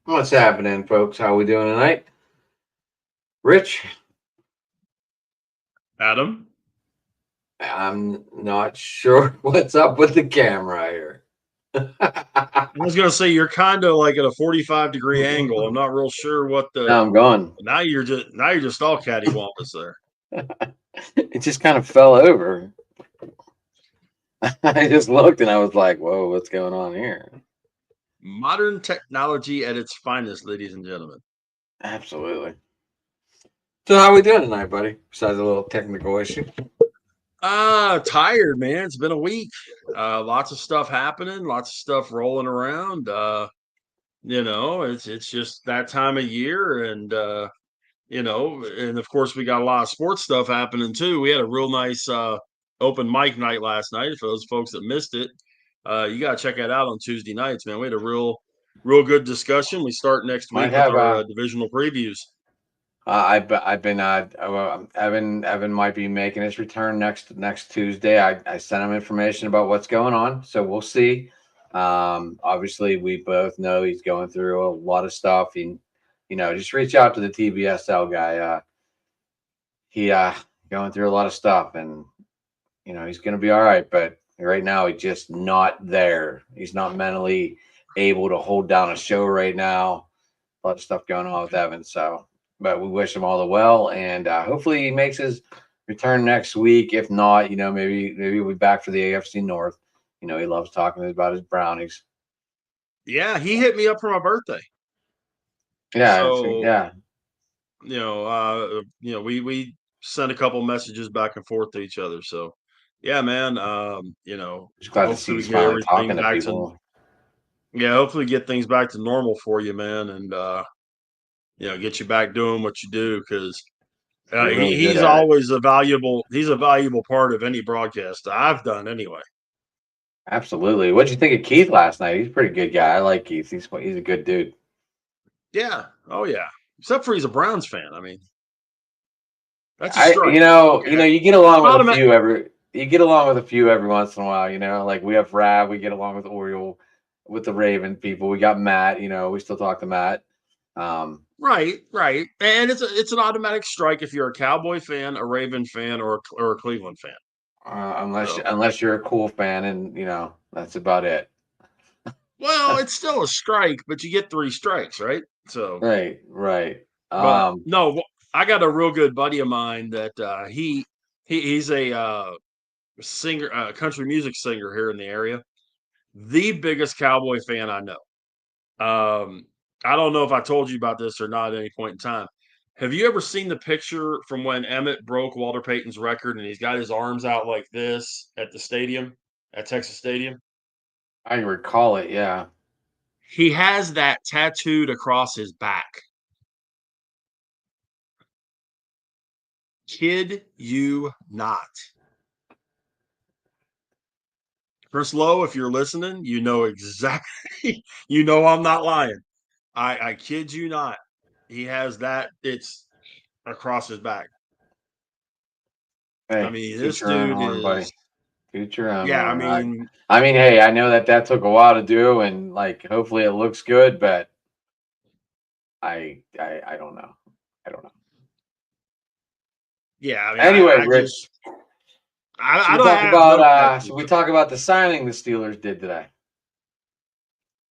What's happening, folks? How we doing tonight? Rich, Adam, I'm not sure what's up with the camera here. I was gonna say you're kind of like at a 45-degree angle. I'm not real sure what the. Now I'm going. Now you're just all cattywampus there. It just kind of fell over. I just looked and I was like, "Whoa, what's going on here?" Modern technology at its finest, ladies and gentlemen. Absolutely. So, how we doing tonight, buddy? Besides a little technical issue. Tired, man. It's been a week. Lots of stuff happening, lots of stuff rolling around. It's just that time of year, and and of course we got a lot of sports stuff happening too. We had a real nice open mic night last night. For those folks that missed it, you got to check that out on Tuesday nights, man. We had a real good discussion. We start next Might week with have our divisional previews. I've been Evan might be making his return next Tuesday. I sent him information about what's going on, so we'll see. Obviously, we both know he's going through a lot of stuff. Just reach out to the TBSL guy. He going through a lot of stuff, and he's going to be all right. But right now, he's just not there. He's not mentally able to hold down a show right now. A lot of stuff going on with Evan, so. But we wish him all the well, and hopefully he makes his return next week. If not, maybe we'll be back for the AFC North. He loves talking about his brownies. Yeah, he hit me up for my birthday. Yeah, So yeah. we sent a couple messages back and forth to each other. So yeah, man. Just glad to see Hopefully we he's get finally everything talking to back to people. hopefully get things back to normal for you, man, and get you back doing what you do because You're really good he's at it. always a valuable part of any broadcast I've done anyway. Absolutely. What'd you think of Keith last night? He's a pretty good guy. I like Keith. He's a good dude. Yeah. Oh yeah. Except for he's a Browns fan. I mean, that's a I strike. you get along with a Automatic. few every once in a while. Like we have Rav, we get along with Oriole, with the Raven people. We got Matt. We still talk to Matt. Right, right, and it's an automatic strike if you're a Cowboy fan, a Raven fan, or a Cleveland fan. So, unless you're a cool fan, and that's about it. well, it's still a strike, but you get 3 strikes, right? So, Right. but no, I got a real good buddy of mine that he's a singer, country music singer here in the area. The biggest Cowboy fan I know. I don't know if I told you about this or not at any point in time. Have you ever seen the picture from when Emmett broke Walter Payton's record and he's got his arms out like this at the stadium, at Texas Stadium? I recall it. Yeah. He has that tattooed across his back. Kid you not. Chris Lowe, if you're listening, you know exactly, I'm not lying. I kid you not. He has that, it's across his back. I Hey, mean, teach this your own dude horn, buddy. is, Teach your own yeah, I horn. mean, Hey, I know that took a while to do, and like hopefully it looks good, but I don't know. I don't know. yeah, I mean, Anyway, I Rich, just, I don't have no should we tattoos. talk about the signing the Steelers did today?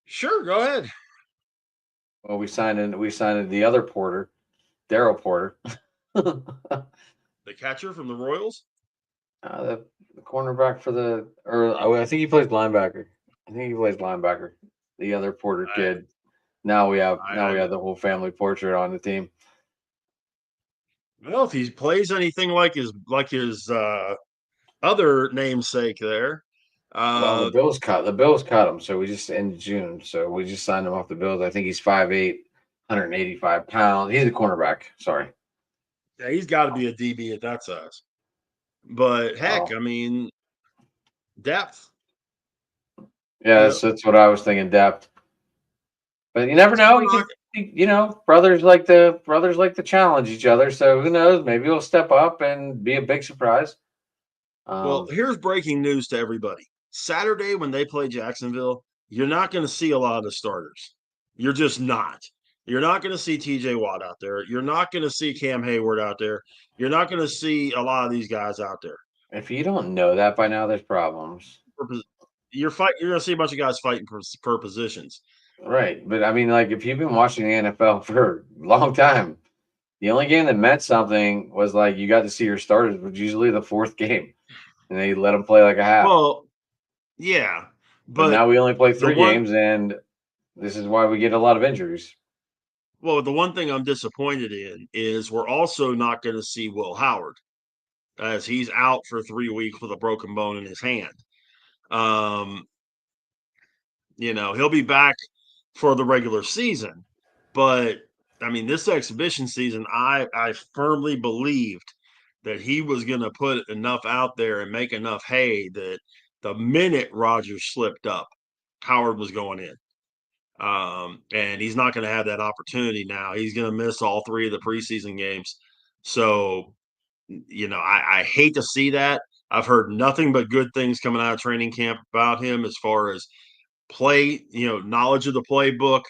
Sure, go ahead. Well, we signed the other Porter, Daryl Porter. The catcher from the Royals. The cornerback I think he plays linebacker. I think he plays linebacker. The other Porter I, kid. Now we have I, the whole family portrait on the team. well, if he plays anything like his other namesake there, Well, uh, the Bills cut him, so we just in June, so we just signed him off the Bills. I think he's 5'8", 185 pounds. He's a cornerback. Sorry. yeah, he's got to be a DB at that size. But heck, Oh, I mean, depth. yeah, You that's what I was thinking. Depth, but you never know. I'm He not. could, brothers like to challenge each other. So who knows? Maybe he'll step up and be a big surprise. Well, Um, here's breaking news to everybody. Saturday when they play Jacksonville, you're not going to see a lot of the starters. You're just not. You're not going to see TJ Watt out there. You're not going to see Cam Hayward out there. You're not going to see a lot of these guys out there. If you don't know that by now, there's problems. You're going to see a bunch of guys fighting for positions. Right. But I mean, like, if you've been watching the NFL for a long time, the only game that meant something was like you got to see your starters, was usually the fourth game, and they let them play like a half. Well, yeah. But now we only play the 3 one- games, and this is why we get a lot of injuries. Well, the one thing I'm disappointed in is we're also not going to see Will Howard, as he's out for 3 weeks with a broken bone in his hand. He'll be back for the regular season, but I mean, this exhibition season, I firmly believed that he was going to put enough out there and make enough hay that the minute Rodgers slipped up, Howard was going in. And he's not going to have that opportunity now. He's going to miss all 3 of the preseason games. So, I hate to see that. I've heard nothing but good things coming out of training camp about him as far as play, knowledge of the playbook,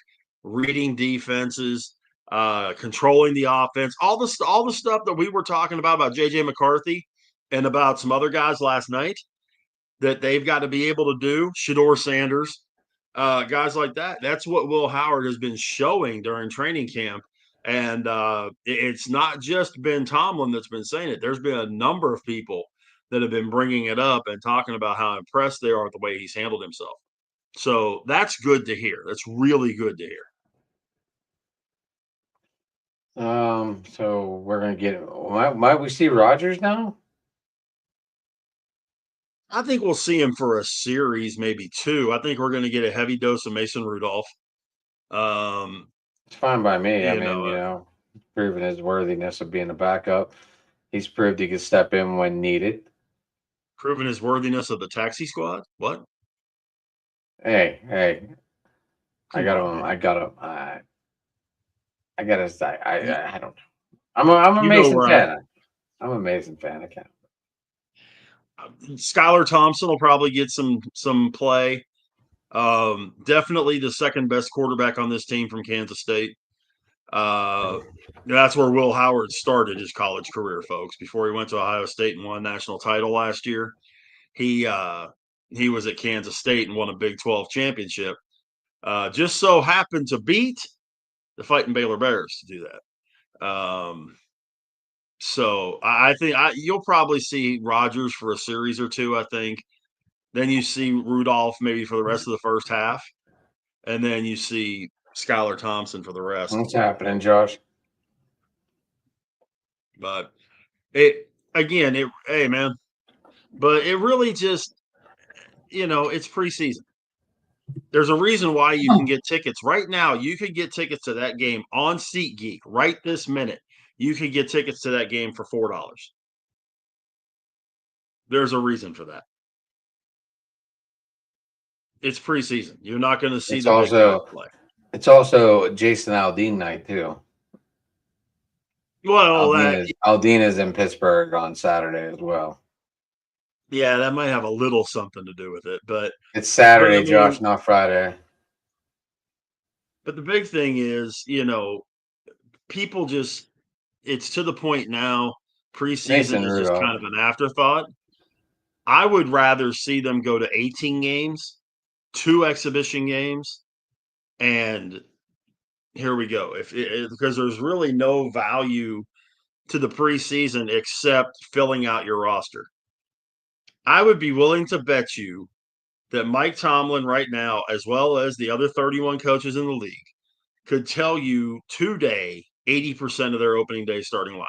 reading defenses, controlling the offense, all the stuff that we were talking about JJ McCarthy and about some other guys last night that they've got to be able to do. Shedeur Sanders, guys like that. That's what Will Howard has been showing during training camp. And it's not just Ben Tomlin that's been saying it. There's been a number of people that have been bringing it up and talking about how impressed they are with the way he's handled himself. So that's good to hear. That's really good to hear. So we're gonna get. Might we see Rodgers now? I think we'll see him for a series, maybe 2. I think we're going to get a heavy dose of Mason Rudolph. It's fine by me. I mean, proving his worthiness of being a backup. He's proved he can step in when needed. Proving his worthiness of the taxi squad? What? Hey. I got to. I don't know. I'm a Mason fan. I'm a Mason fan. I can't. Skylar Thompson will probably get some play. Definitely the second best quarterback on this team from Kansas State. That's where Will Howard started his college career, folks. Before he went to Ohio State and won a national title last year, he was at Kansas State and won a Big 12 championship. Just so happened to beat the Fighting Baylor Bears to do that. So I think you'll probably see Rodgers for a series or 2, I think. Then you see Rudolph maybe for the rest of the first half. And then you see Skylar Thompson for the rest. What's happening, Josh? But hey, man. But it really just, it's preseason. There's a reason why you can get tickets right now. You could get tickets to that game on SeatGeek right this minute. You could get tickets to that game for $4. There's a reason for that. It's preseason. You're not going to see the big guys play. It's also Jason Aldean night too. Well, Aldean is in Pittsburgh on Saturday as well. Yeah, that might have a little something to do with it, but it's Saturday, Josh, not Friday. But the big thing is, people it's to the point now, preseason is just kind of an afterthought. I would rather see them go to 18 games, 2 exhibition games, and here we go. Because there's really no value to the preseason except filling out your roster. I would be willing to bet you that Mike Tomlin right now, as well as the other 31 coaches in the league, could tell you today 80% of their opening day starting lineup.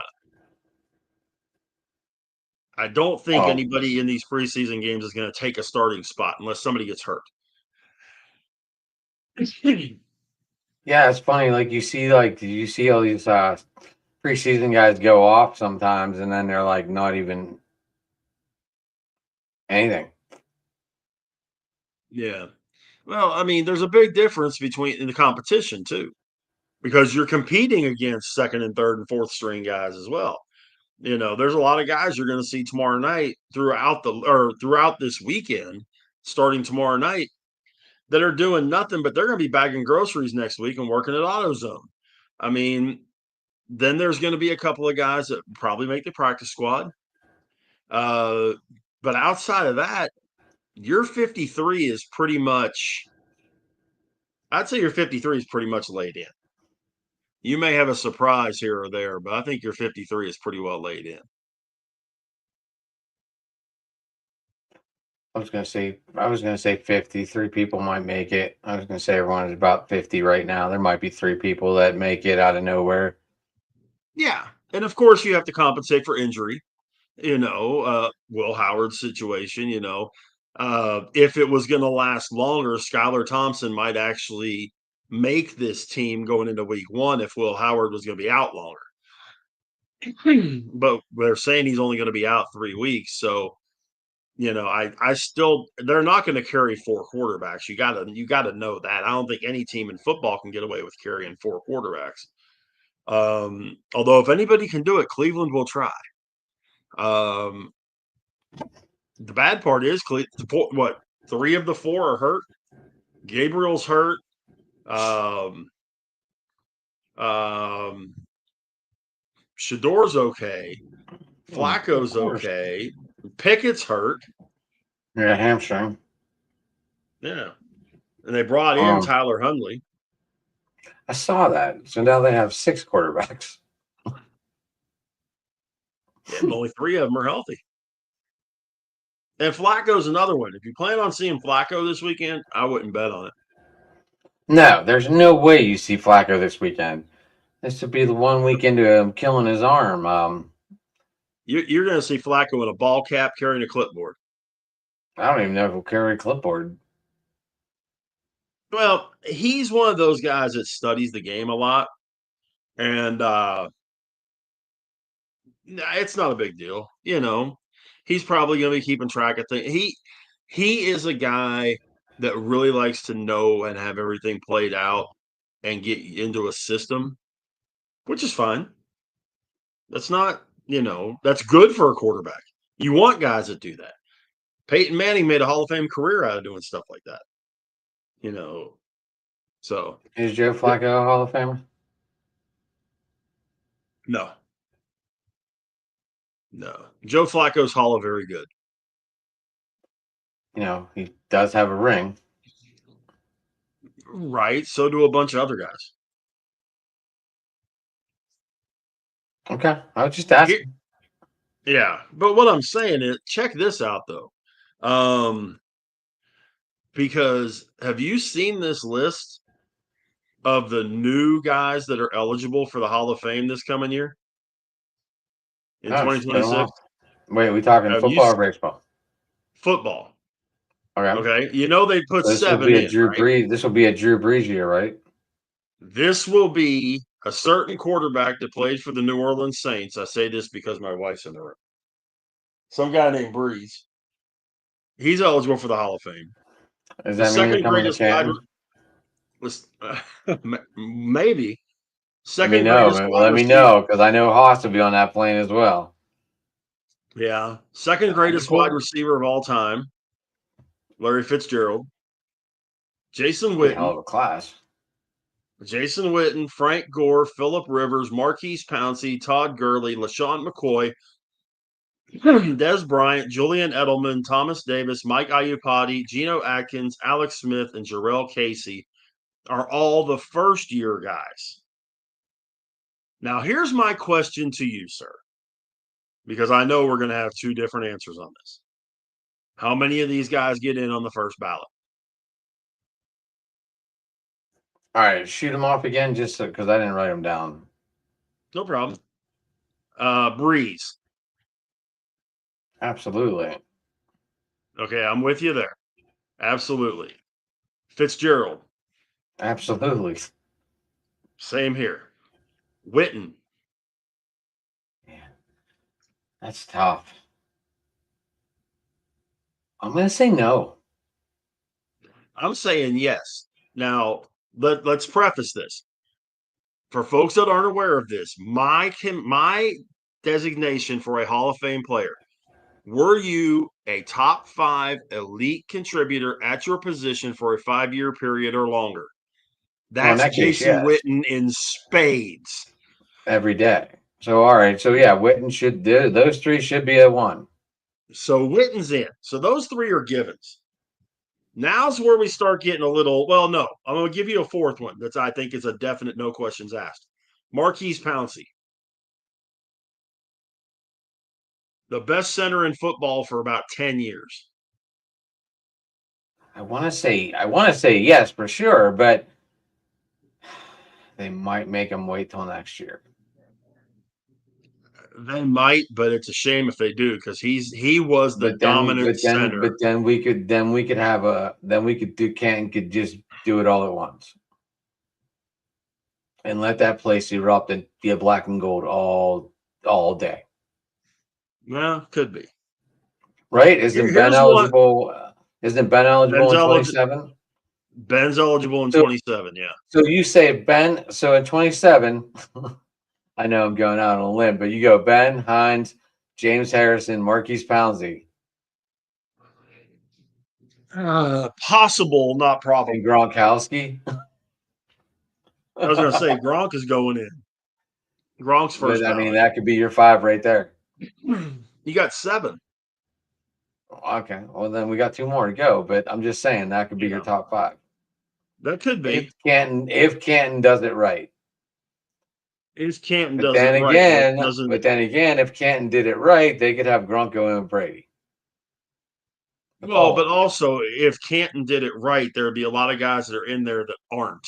I don't think anybody in these preseason games is going to take a starting spot unless somebody gets hurt. Yeah, it's funny. Like you see all these preseason guys go off sometimes, and then they're like not even anything. Yeah. Well, I mean, there's a big difference in the competition too, because you're competing against second and third and fourth string guys as well. There's a lot of guys you're going to see tomorrow night throughout this weekend, starting tomorrow night, that are doing nothing, but they're going to be bagging groceries next week and working at AutoZone. I mean, then there's going to be a couple of guys that probably make the practice squad. But outside of that, your 53 is pretty much, I'd say your 53 is pretty much laid in. You may have a surprise here or there, but I think your 53 is pretty well laid in. I was gonna say 50. 3 people might make it. I was gonna say everyone is about 50 right now. There might be 3 people that make it out of nowhere. Yeah. And of course, you have to compensate for injury. Will Howard's situation, if it was going to last longer, Skylar Thompson might actually make this team going into week 1 if Will Howard was going to be out longer. But they're saying he's only going to be out 3 weeks. So, I still, they're not going to carry 4 quarterbacks. You gotta know that. I don't think any team in football can get away with carrying 4 quarterbacks. Although if anybody can do it, Cleveland will try. The bad part is, what, 3 of the 4 are hurt. Gabriel's hurt. Shador's okay. Flacco's okay. Pickett's hurt. Yeah, hamstring. Yeah. And they brought in Tyler Huntley. I saw that. So now they have 6 quarterbacks. Yeah, but only 3 of them are healthy. And Flacco's another one. If you plan on seeing Flacco this weekend, I wouldn't bet on it. No, there's no way you see Flacco this weekend. This would be the one weekend of him killing his arm. You're going to see Flacco in a ball cap carrying a clipboard. I don't even know if he'll carry a clipboard. Well, he's one of those guys that studies the game a lot. And it's not a big deal. He's probably going to be keeping track of things. He is a guy that really likes to know and have everything played out and get into a system, which is fine. That's not, that's good for a quarterback. You want guys that do that. Peyton Manning made a Hall of Fame career out of doing stuff like that. So Is Joe Flacco a Hall of Famer? No. Joe Flacco's Hall of Very Good. He does have a ring. Right. So do a bunch of other guys. Okay. I was just asking. Yeah. But what I'm saying is, check this out, though. Because have you seen this list of the new guys that are eligible for the Hall of Fame this coming year? In 2026? Wait, we talking football or baseball? Football. Okay. They put So this 7 will be in, a Drew right? Brees. This will be a Drew Brees year, right? This will be a certain quarterback that played for the New Orleans Saints. I say this because my wife's in the room. Some guy named Brees. He's eligible for the Hall of Fame. Does The that mean you're second coming to greatest wide maybe. Let me Second know. greatest wide Let me receiver. know, because I know Haas will be on that plane as well. Yeah. Second greatest wide receiver of all time, Larry Fitzgerald. Jason Pretty hell Witten. of a class. Jason Witten, Frank Gore, Phillip Rivers, Marquise Pouncey, Todd Gurley, LaShawn McCoy, Des Bryant, Julian Edelman, Thomas Davis, Mike Iupati, Geno Atkins, Alex Smith, and Jarrell Casey are all the first-year guys. Now, here's my question to you, sir, because I know we're going to have 2 different answers on this. How many of these guys get in on the first ballot? All right, shoot them off again, just because I didn't write them down. No problem. Breeze. Absolutely. Okay, I'm with you there. Absolutely. Fitzgerald. Absolutely. Same here. Witten. Man, that's tough. I'm going to say no. I'm saying yes. Now, let's preface this. For folks that aren't aware of this, my designation for a Hall of Fame player Were you a top 5 elite contributor at your position for a 5-year period or longer? Well, in That's that case, Jason yes, Witten in spades. every day. So, all right. So, yeah, Witten should do those three should be a one. So Witten's in. So those 3 are givens. Now's where we start getting a little. Well, no, I'm going to give you a fourth one that I think is a definite no questions asked. Marquise Pouncey, the best center in football for about 10 years. I want to say yes for sure, but they might make him wait till next year. They might, but it's a shame if they do because he was the dominant center. But then we could have a then we could do Canton could just do it all at once and let that place erupt and be a black and gold all day. Well, could be. Right? Isn't Ben Here's what eligible? Isn't Ben eligible Ben's in 27? Ben's eligible in So 27. Yeah. so you say Ben? So in 27, I know I'm going out on a limb, but you go Ben Hines, James Harrison, Marquise Pouncey, Possible, not probable. and Gronkowski. I was going to say Gronk is going in. Gronk's first But I mean, ballot. that could be your 5 right there. You got 7. Okay, well then we got 2 more to go. But I'm just saying that could be your top 5 That could be. if Canton does it right. If Canton But does then it right, again, if Canton did it right, they could have Gronk go in with Brady. Well, but also if Canton did it right, there would be a lot of guys that are in there that aren't.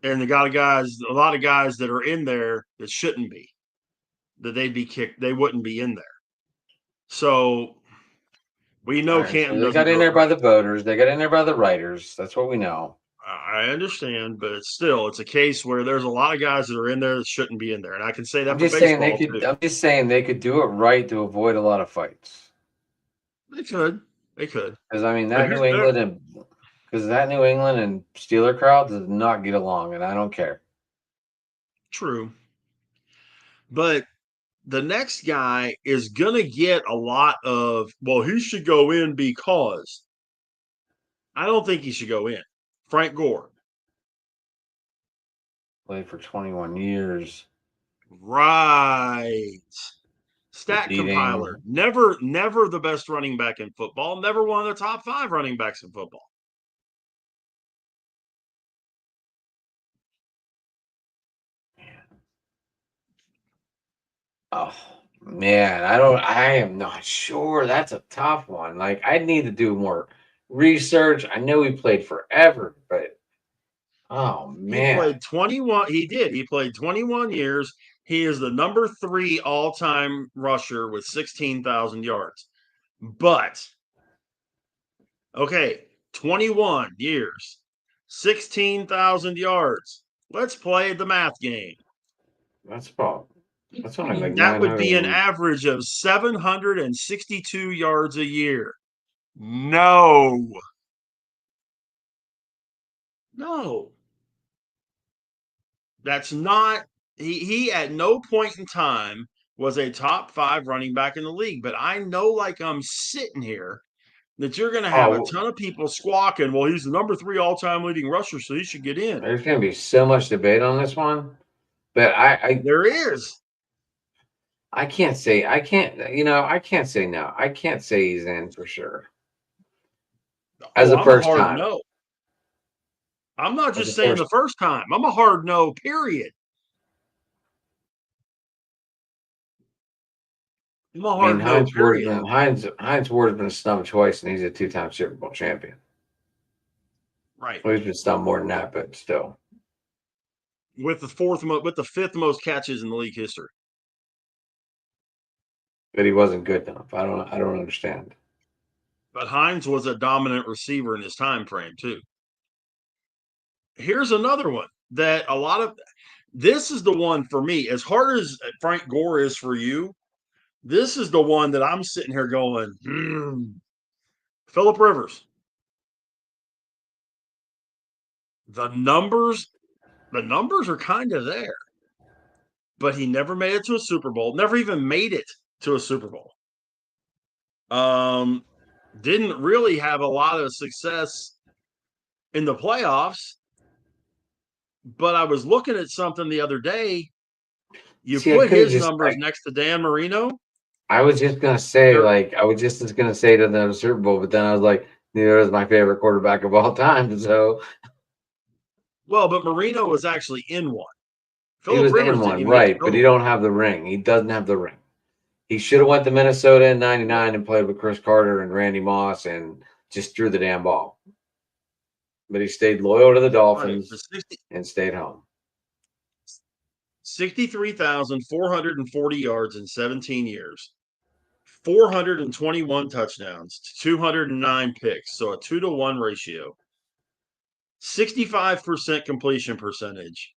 And a lot of guys that are in there that shouldn't be. That they'd be kicked, they wouldn't be in there. So we know right, Canton so they doesn't got in do there it by right. the voters. They got in there by the writers. That's what we know. I understand, but it's a case where there's a lot of guguys that are in there that shouldn't be in there, and I can say that for baseball too. I'm just saying they could do it right to avoid a lot of fights. They could. Because I mean that New England and Steeler crowd does not get along, and I don't care. True. But the next guy is going to get a lot of, well, he should go in because. I don't think he should go in. Frank Gore. Played for 21 years. Right. Stat Beating, compiler. Never the best running back in football. Never one of the top 5 running backs in football. Oh man, I am not sure. That's a tough one. Like I need to do more research. I know he played forever, but oh man. He played 21. He did. He played 21 years. He is the number 3 all-time rusher with 16,000 yards. But okay, 21 years, 16,000 yards. Let's play the math game. That's only like That would be an 900. average of 762 yards a year. No. That's not he at no point in time was a top 5 running back in the league, but I know like I'm sitting here that you're going to have a ton of people squawking, well, he's the number 3 all-time leading rusher, so he should get in. There's going to be so much debate on this one, but there is. I can't say no. I can't say he's in for sure. As a first time. No. I'm not just saying the first time. I'm a hard no, period. I'm a hard no, period. Hines Ward's been stumped twice, and he's a 2-time Super Bowl champion. Right. Well, he's been stumped more than that, but still. With the 5th most catches in the league history. But he wasn't good enough. I don't understand. But Hines was a dominant receiver in his time frame too. Here's another one that this is the one for me. As hard as Frank Gore is for you, this is the one that I'm sitting here going, Phillip Rivers. The numbers are kind of there. But he never made it to a Super Bowl, never even made it to a Super Bowl. Didn't really have a lot of success in the playoffs, but I was looking at something the other day. You See, I put could have his just. numbers next to Dan Marino. I was just gonna say, They're like, I was just gonna say to the Super Bowl, but then I was like, neither is my favorite quarterback of all time. So well, but Marino was actually in one. he Philip was Rivers in didn't one, even get to right? go But to he one. don't have the ring. He doesn't have the ring. He should have went to Minnesota in '99 and played with Chris Carter and Randy Moss and just threw the damn ball. But he stayed loyal to the Right, but Dolphins and stayed home. 63,440 yards in 17 years, 421 touchdowns, 209 picks, so a 2-to-1 ratio, 65% completion percentage,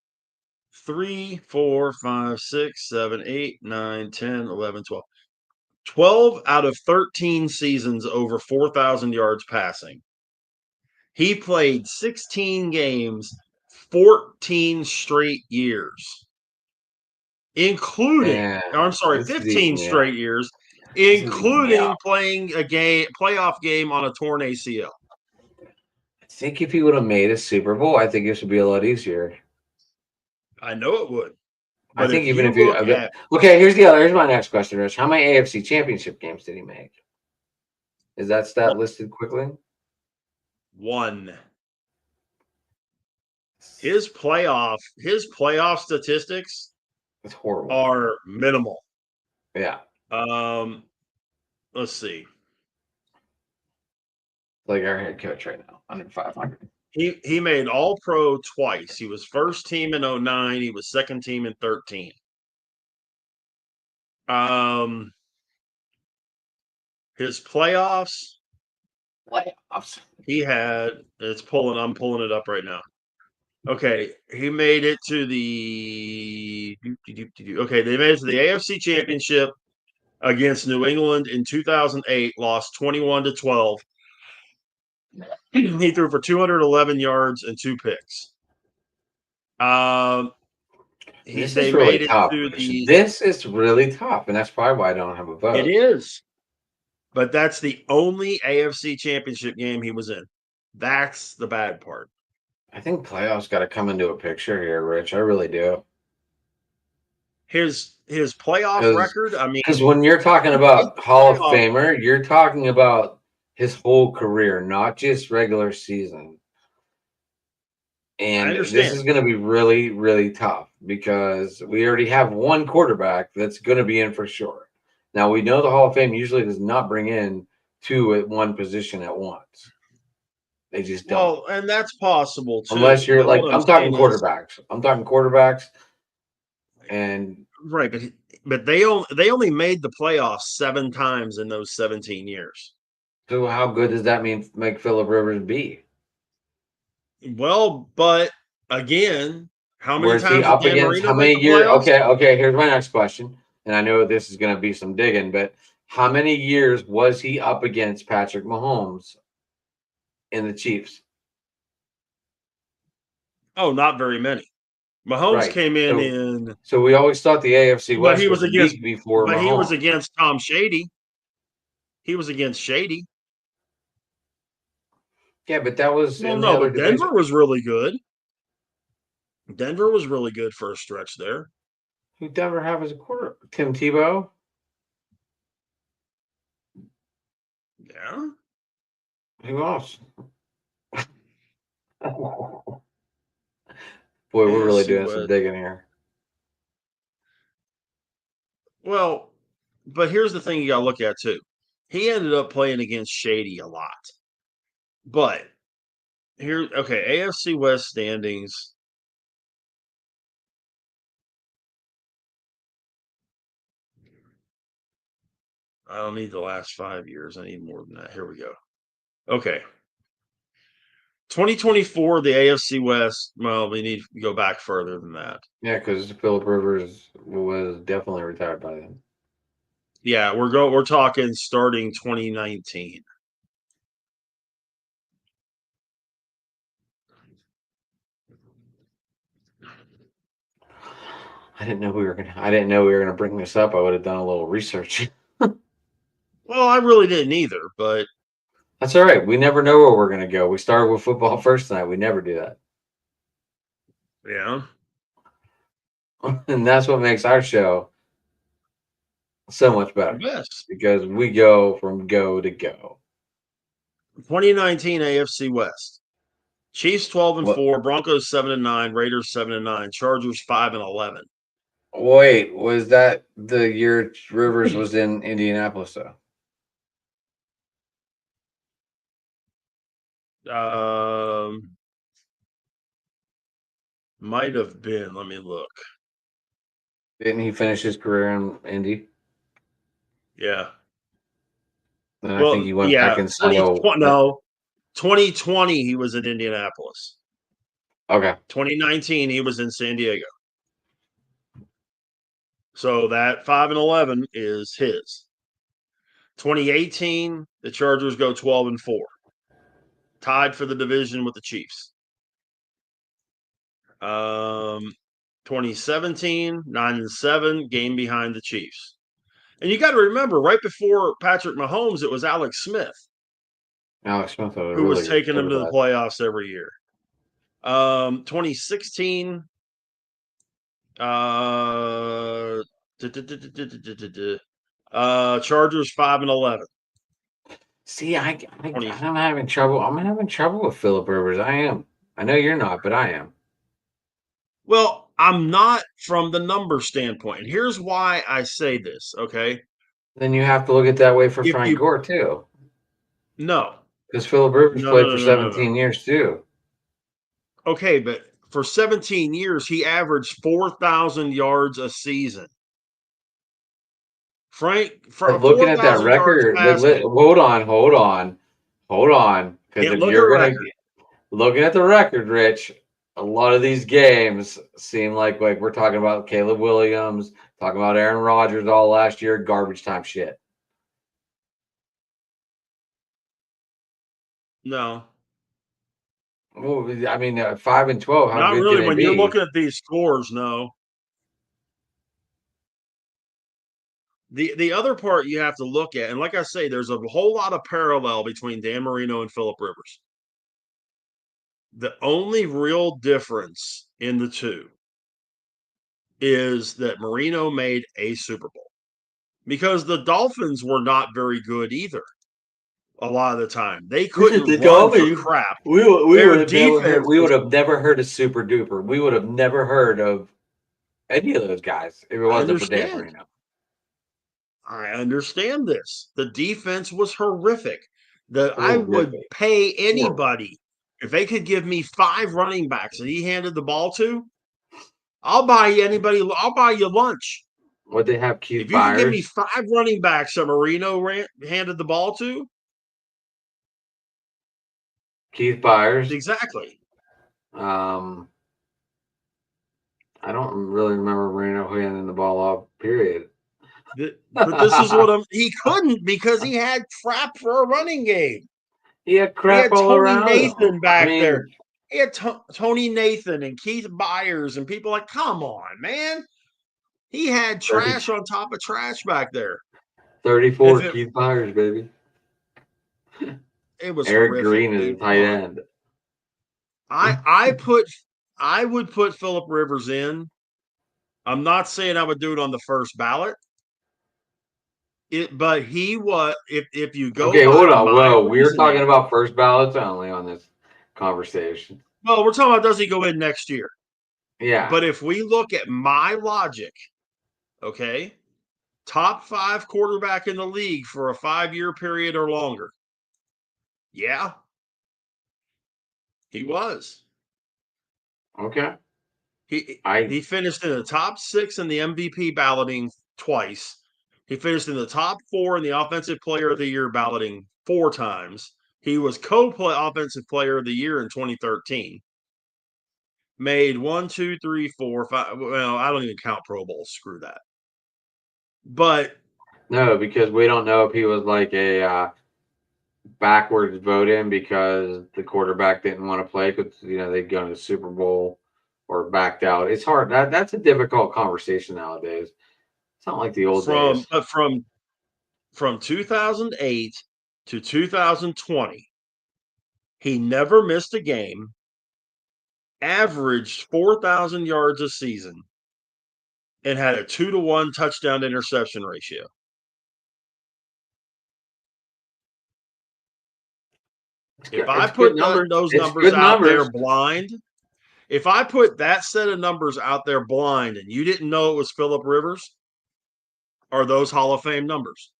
3, 4, 5, 6, 7, 8, 9, 10, 11, 12. 12 out of 13 seasons over 4,000 yards passing. He played 16 games, 14 straight years, including, Yeah, I'm sorry, this is 15 eating me up. straight years, This is eating me including up. playing a playoff game on a torn ACL. I think if he would have made a Super Bowl, I think it should be a lot easier. I know it would. I But think if even you if you look at okay, here's my next question, Rich. How many AFC Championship games did he make? Is that stat listed quickly? one, his playoff statistics It's horrible. are minimal. Yeah, Um, let's see. like our head coach right now, under 500. He made All Pro twice. He was first team in 09. He was second team in 13. Um, his playoffs, Playoffs. I'm pulling it up right now. Okay, he made it to the okay, they made it to the AFC Championship against New England in 2008, lost 21-12. He threw for 211 yards and 2 picks. This is They really made it tough, to Rich. the This is really tough, and that's probably why I don't have a it vote. is, but that's the only AFC Championship game he was in. That's the bad part. I think playoffs got to come into a picture here, Rich. I really do. His playoff Because record, I mean, when you're talking he made about the Hall of playoffs. Famer, you're talking about his whole career, not just regular season. I And this understand. is going to be really, really tough because we already have one quarterback that's going to be in for sure. Now, we know the Hall of Fame usually does not bring in two at one position at once. They just don't. Well, and that's possible Unless too. you're But like, what I'm I'm talking saying is, quarterbacks. I'm talking quarterbacks. And right, but they only made the playoffs 7 times in those 17 years. so, how good does that mean make Philip Rivers be? Well, but again, how many Where's he times did up Dan against? Marino How make many the years? playoffs? Okay. Here's my next question. And I know this is going to be some digging, but how many years was he up against Patrick Mahomes in the Chiefs? Oh, not very many. Mahomes Right. came in, So we always thought the AFC but West was weak before he was Mahomes. against Tom Shady. He was against Shady. Yeah, but that was Well, in the no, other but division. Denver was really good. Denver was really good for a stretch there. Who Denver have as a quarter? Tim Tebow. Yeah. Who else? Boy, we're really AFC doing some West. digging here. Well, but here's the thing you got to look at too. He ended up playing against Shady a lot. But okay, AFC West standings. I don't need the last 5 years. I need more than that. Here we go. Okay. 2024, the AFC West. Well, we need to go back further than that. Yeah, because Philip Rivers was definitely retired by then. Yeah, we're talking starting 2019. I didn't know we were gonna bring this up. I would have done a little research. Well, I really didn't either, but That's all right. We never know where we're gonna go. We started with football first tonight. We never do that, yeah. and that's what makes our show so much better Yes. because we go from go to go. 2019 AFC West. Chiefs 12 and What? 4, Broncos 7 and 9, Raiders 7 and 9, Chargers 5 and 11. Wait, was that the year Rivers was in Indianapolis? Though Might have been. Let me look. didn't he finish his career in Indy? Yeah. And I think Well, he went yeah. back and signed. No, 2020 he was in Indianapolis. Okay. 2019 he was in San Diego. So that 5 and 11 is his. 2018 the Chargers go 12 and 4. Tied for the division with the Chiefs. 2017 9 and 7, game behind the Chiefs. And you got to remember, right before Patrick Mahomes, it was Alex Smith Alex Smith was a who really was good taking them to the quarterback. playoffs every year. 2016, Chargers 5 and 11. See, I'm having trouble. I'm having trouble with Phillip Rivers. I am. I know you're not, but I am. Well, I'm not from the number standpoint. And here's why I say this, okay? Then you have to look at that way for If Frank you Gore too, no, because Phillip Rivers no, no, played for no, no, no, no. 17 years too. Okay, but for 17 years, he averaged 4,000 yards a season. Frank, But for looking at that 4,000 yards record, passing. hold on, because Can't if look at you're gonna record. looking at the record, Rich, a lot of these games seem like we're talking about Caleb Williams, talking about Aaron Rodgers all last year, garbage time shit. No, Well, I mean, 5-12, how not good can really. they When you're be? looking at these scores, no. The other part you have to look at, and like I say, there's a whole lot of parallel between Dan Marino and Phillip Rivers. The only real difference in the two is that Marino made a Super Bowl because the Dolphins were not very good either. A lot of the time, they couldn't The run for Dolphins, crap. we would Their have never heard. defense We would was. have never heard of Super Duper. We would have never heard of any of those guys if it I wasn't for Dan understand. Marino. I understand this. The defense was horrific. I would Horrific. pay Horrible. anybody if they could give me 5 running backs that he handed the ball to. I'll buy anybody. I'll buy you lunch Would they have Keith if you could give me Byers? 5 running backs that Marino handed the ball to. Keith Byers. Exactly. I don't really remember Marino handing the ball off. Period. But this is what he couldn't because he had crap for a running game. He had He crap had all Tony around him. Nathan I back there. mean, He had Tony Nathan and Keith Byers and people like, come on, man. He had 30, trash on top of trash back there. 34 Keith Byers, baby. It was Eric horrific. Green is a tight end. I would put Phillip Rivers in. I'm not saying I would do it on the first ballot. But he was if you go Okay, by hold on. my Whoa, we were talking reasoning. about first ballots only on this conversation. Well, we're talking about does he go in next year? Yeah. But if we look at my logic, okay, top 5 quarterback in the league for a 5-year period or longer. Yeah, he was. Okay. He finished in the top 6 in the MVP balloting twice. He finished in the top 4 in the Offensive Player of the Year balloting 4 times. He was Offensive Player of the Year in 2013. Made 1, 2, 3, 4, 5. Well, I don't even count Pro Bowls. Screw that. But no, because we don't know if he was like a backwards vote in because the quarterback didn't want to play because they'd go to the Super Bowl or backed out. It's hard. That's a difficult conversation nowadays. It's not like the old days. From 2008 to 2020, he never missed a game, averaged 4,000 yards a season, and had a 2-to-1 touchdown interception ratio. If I put those numbers out there blind, if I put that set of numbers out there blind and you didn't know it was Phillip Rivers, are those Hall of Fame numbers?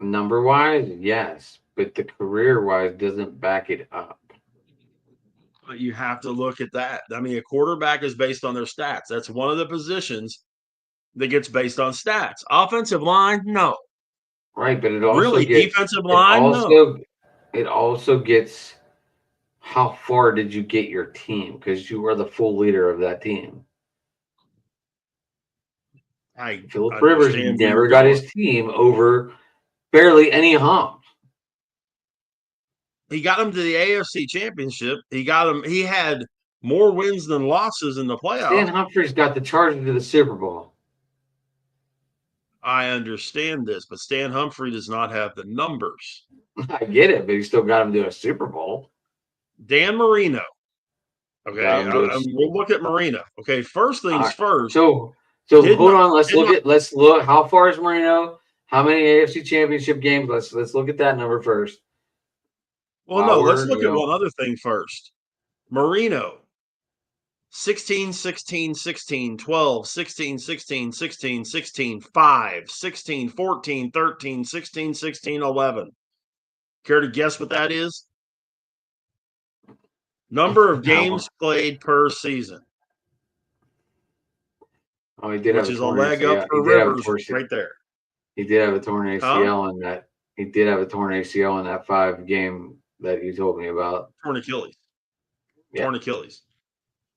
Number wise, yes, but the career wise doesn't back it up. But you have to look at that. I mean, a quarterback is based on their stats. That's one of the positions that gets based on stats. Offensive line, no. Right, but it also really gets, defensive line, no. It also gets how far did you get your team, because you are the full leader of that team. Phillip Rivers never got his team over barely any hump. He got him to the AFC Championship. He had more wins than losses in the playoffs. Stan Humphries got the Chargers to the Super Bowl. I understand this, but Stan Humphrey does not have the numbers. I get it, but he still got him to a Super Bowl. Dan Marino. Okay, we'll look at Marino. Okay, first things first. So hold on. Let's look. How far is Marino? How many AFC Championship games? Let's look at that number first. Well, let's look at one other thing first. Marino, 16, 16, 16, 12, 16, 16, 16, 16, 5, 16, 14, 13, 16, 16, 11. Care to guess what that is? Number of games played per season. Oh, he did have a torn leg up for Rivers right there. He did have a torn ACL in that. He did have a torn ACL in that 5 game that you told me about. Torn Achilles. Yeah. Torn Achilles.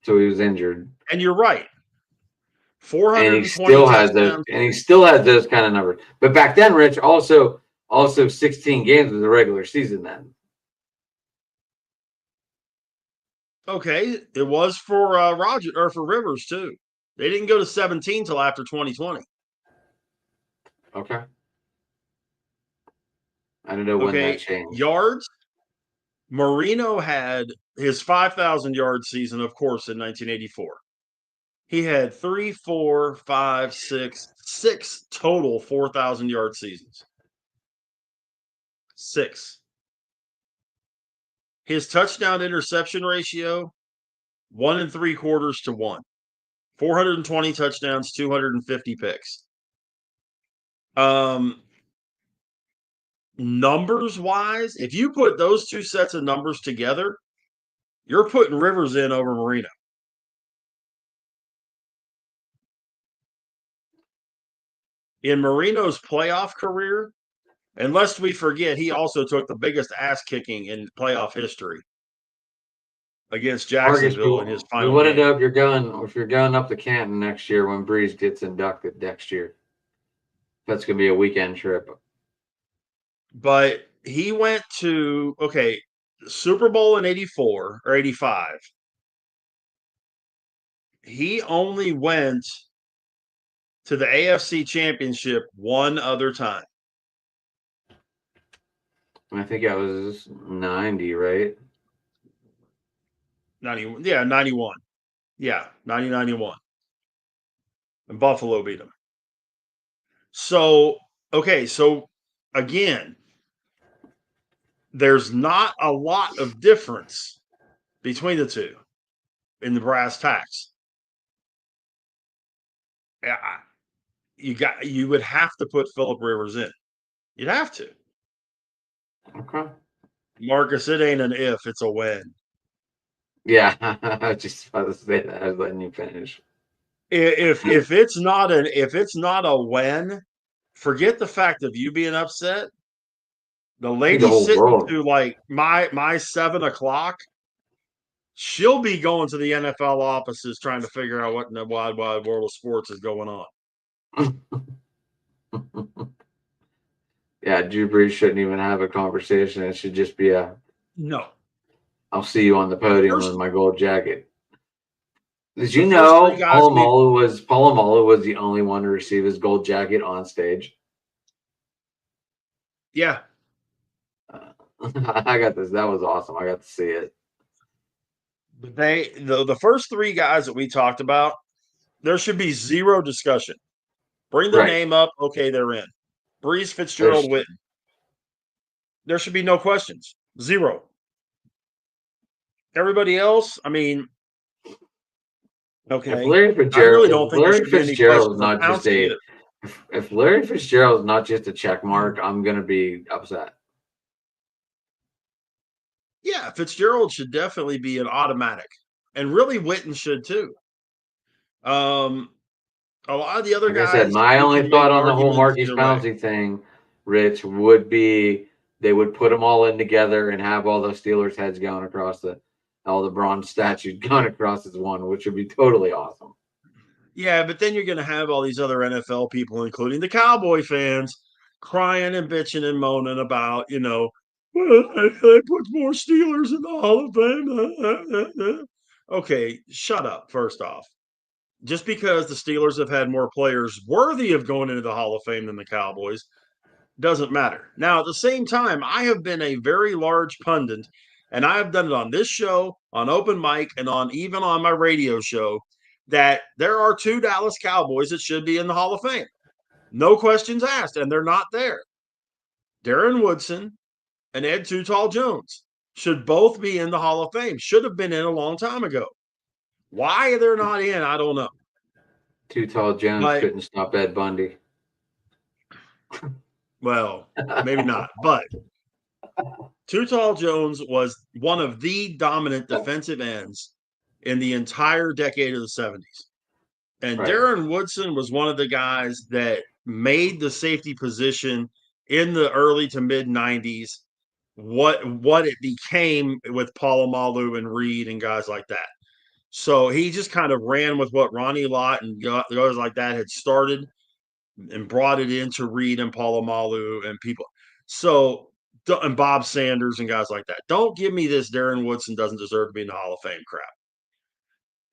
So he was injured. And you're right. 420 and he still has those. And he still has those kind of numbers. But back then, Rich, also 16 games was a regular season then. Okay, it was for for Rivers too. They didn't go to 17 till after 2020. Okay. I don't know when that changed. Yards. Marino had his 5,000 yard season, of course, in 1984. He had 3, 4, 5, 6 total 4,000 yard seasons. 6. His touchdown interception ratio, 1 3/4 to 1. 420 touchdowns, 250 picks. Numbers wise, if you put those two sets of numbers together, you're putting Rivers in over Marino. In Marino's playoff career, and lest we forget, he also took the biggest ass kicking in playoff history against Jacksonville in his final game. If you're going up to Canton next year when Breeze gets inducted next year. That's going to be a weekend trip. But he went to, Super Bowl in 84 or 85. He only went to the AFC Championship one other time. I think that was 90, right? 91. Yeah, 91. Yeah, 90-91. And Buffalo beat him. So again, there's not a lot of difference between the two in the brass tacks. You would have to put Phillip Rivers in. You'd have to. Okay. Marcus, it ain't an if, it's a when. Yeah, I was just about to say that. I was letting you finish. If it's not a when, forget the fact of you being upset. The lady sitting to like my 7 o'clock, she'll be going to the NFL offices trying to figure out what in the wide world of sports is going on. Yeah, Yeah, Drew Brees shouldn't even have a conversation. It should just be No. I'll see you on the The podium with first my gold jacket. Did the you first three know guys we Polamalu was the only one to receive his gold jacket on stage? yeah. I got this. That was awesome. I got to see it. The first three guys that we talked about, there should be zero discussion. Bring their Right. name up, okay, they're in. Breeze, Fitzgerald, There's, Witten. There should be no questions. Zero. Everybody else, I mean, if okay. Larry I really Fitzgerald, don't think there should be any questions on Pouncey either. if Larry Fitzgerald is not just a check mark, I'm gonna be upset. Yeah, Fitzgerald should definitely be an automatic. And really Witten should too. Um, a lot of the other Like I said, guys, my you only can make thought on the whole arguments Marquise either way. Pouncey thing, Rich, would be they would put them all in together and have all the Steelers heads going across all the bronze statues going across as one, which would be totally awesome. Yeah, but then you're going to have all these other NFL people, including the Cowboy fans, crying and bitching and moaning about, well, they put more Steelers in the Hall of Fame. Okay, shut up, first off. Just because the Steelers have had more players worthy of going into the Hall of Fame than the Cowboys doesn't matter. Now, at the same time, I have been a very large pundit, and I have done it on this show, on open mic, and even on my radio show, that there are two Dallas Cowboys that should be in the Hall of Fame. No questions asked, and they're not there. Darren Woodson and Ed Too Tall Jones should both be in the Hall of Fame. Should have been in a long time ago. Why they're not in, I don't know. Too Tall Jones But, couldn't stop Ed Bundy. well, maybe not. But Too Tall Jones was one of the dominant defensive ends in the entire decade of the 70s. And Right. Darren Woodson was one of the guys that made the safety position in the early to mid 90s what it became with Polamalu and Reed and guys like that. So he just kind of ran with what Ronnie Lott and guys like that had started and brought it into Reed and Polamalu and people. So and Bob Sanders and guys like that. Don't give me this Darren Woodson doesn't deserve to be in the Hall of Fame crap.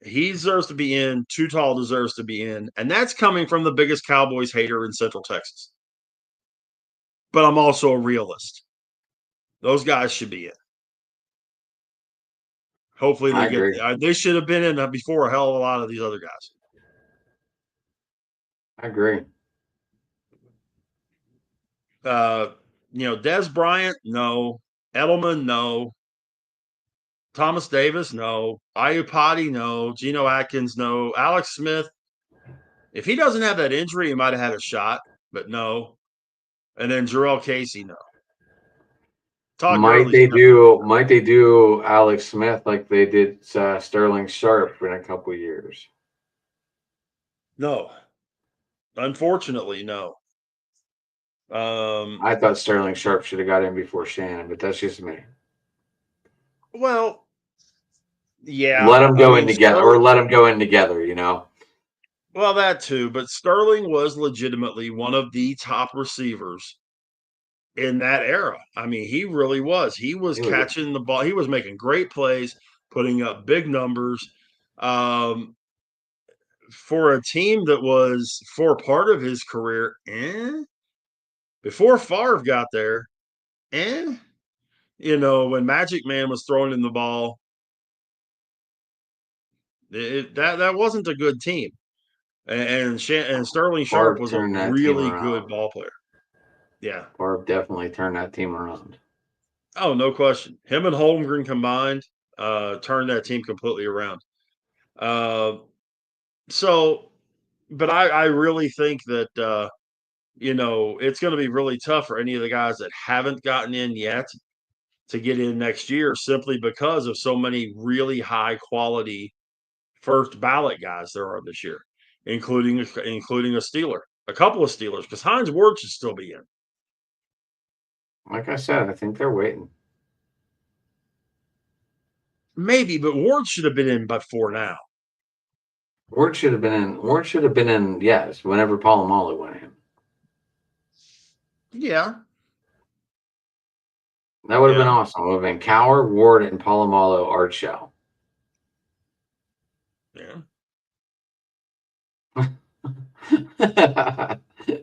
He deserves to be in. Too Tall deserves to be in. And that's coming from the biggest Cowboys hater in Central Texas. But I'm also a realist. Those guys should be in. Hopefully I agree. they should have been in before a hell of a lot of these other guys. I agree. Des Bryant, no. Edelman, no. Thomas Davis, no. Iupati, no. Geno Atkins, no. Alex Smith, if he doesn't have that injury, he might have had a shot, but no. And then Jarrell Casey, no. Todd Gurley's Might they do Alex Smith like they did Sterling Sharp in a couple years? No. Unfortunately, no. I thought Sterling Sharp should have got in before Shannon, but that's just me. Well, yeah. Let them go in together, or let them go in together. Well, that too. But Sterling was legitimately one of the top receivers in that era. I mean, he really was. He was catching the ball. He was making great plays, putting up big numbers. For a team that was for part of his career, before Favre got there, when Magic Man was throwing in the ball, that wasn't a good team. And Sterling Sharp was a really good ball player. Yeah. Favre definitely turned that team around. Oh, no question. Him and Holmgren combined turned that team completely around. But I really think that it's going to be really tough for any of the guys that haven't gotten in yet to get in next year, simply because of so many really high quality first ballot guys there are this year, including a Steeler, a couple of Steelers, because Hines Ward should still be in. Like I said, I think they're waiting. Maybe, but Ward should have been in before now. Ward should have been in. Ward should have been in. Yes, whenever Polamalu went in. Yeah, That would have been Yeah. awesome. It would have been Cower, Ward, and Palomalo Art Show. Yeah.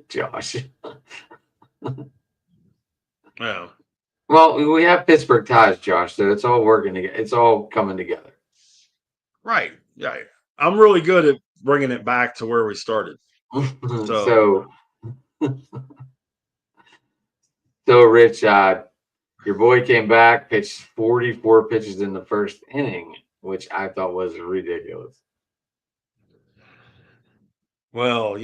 Josh. Yeah. Well, we have Pittsburgh ties, Josh, so it's all working together. It's all coming together. Right. Yeah. I'm really good at bringing it back to where we started. So, so Rich, your boy came back, pitched 44 pitches in the first inning, which I thought was ridiculous. well,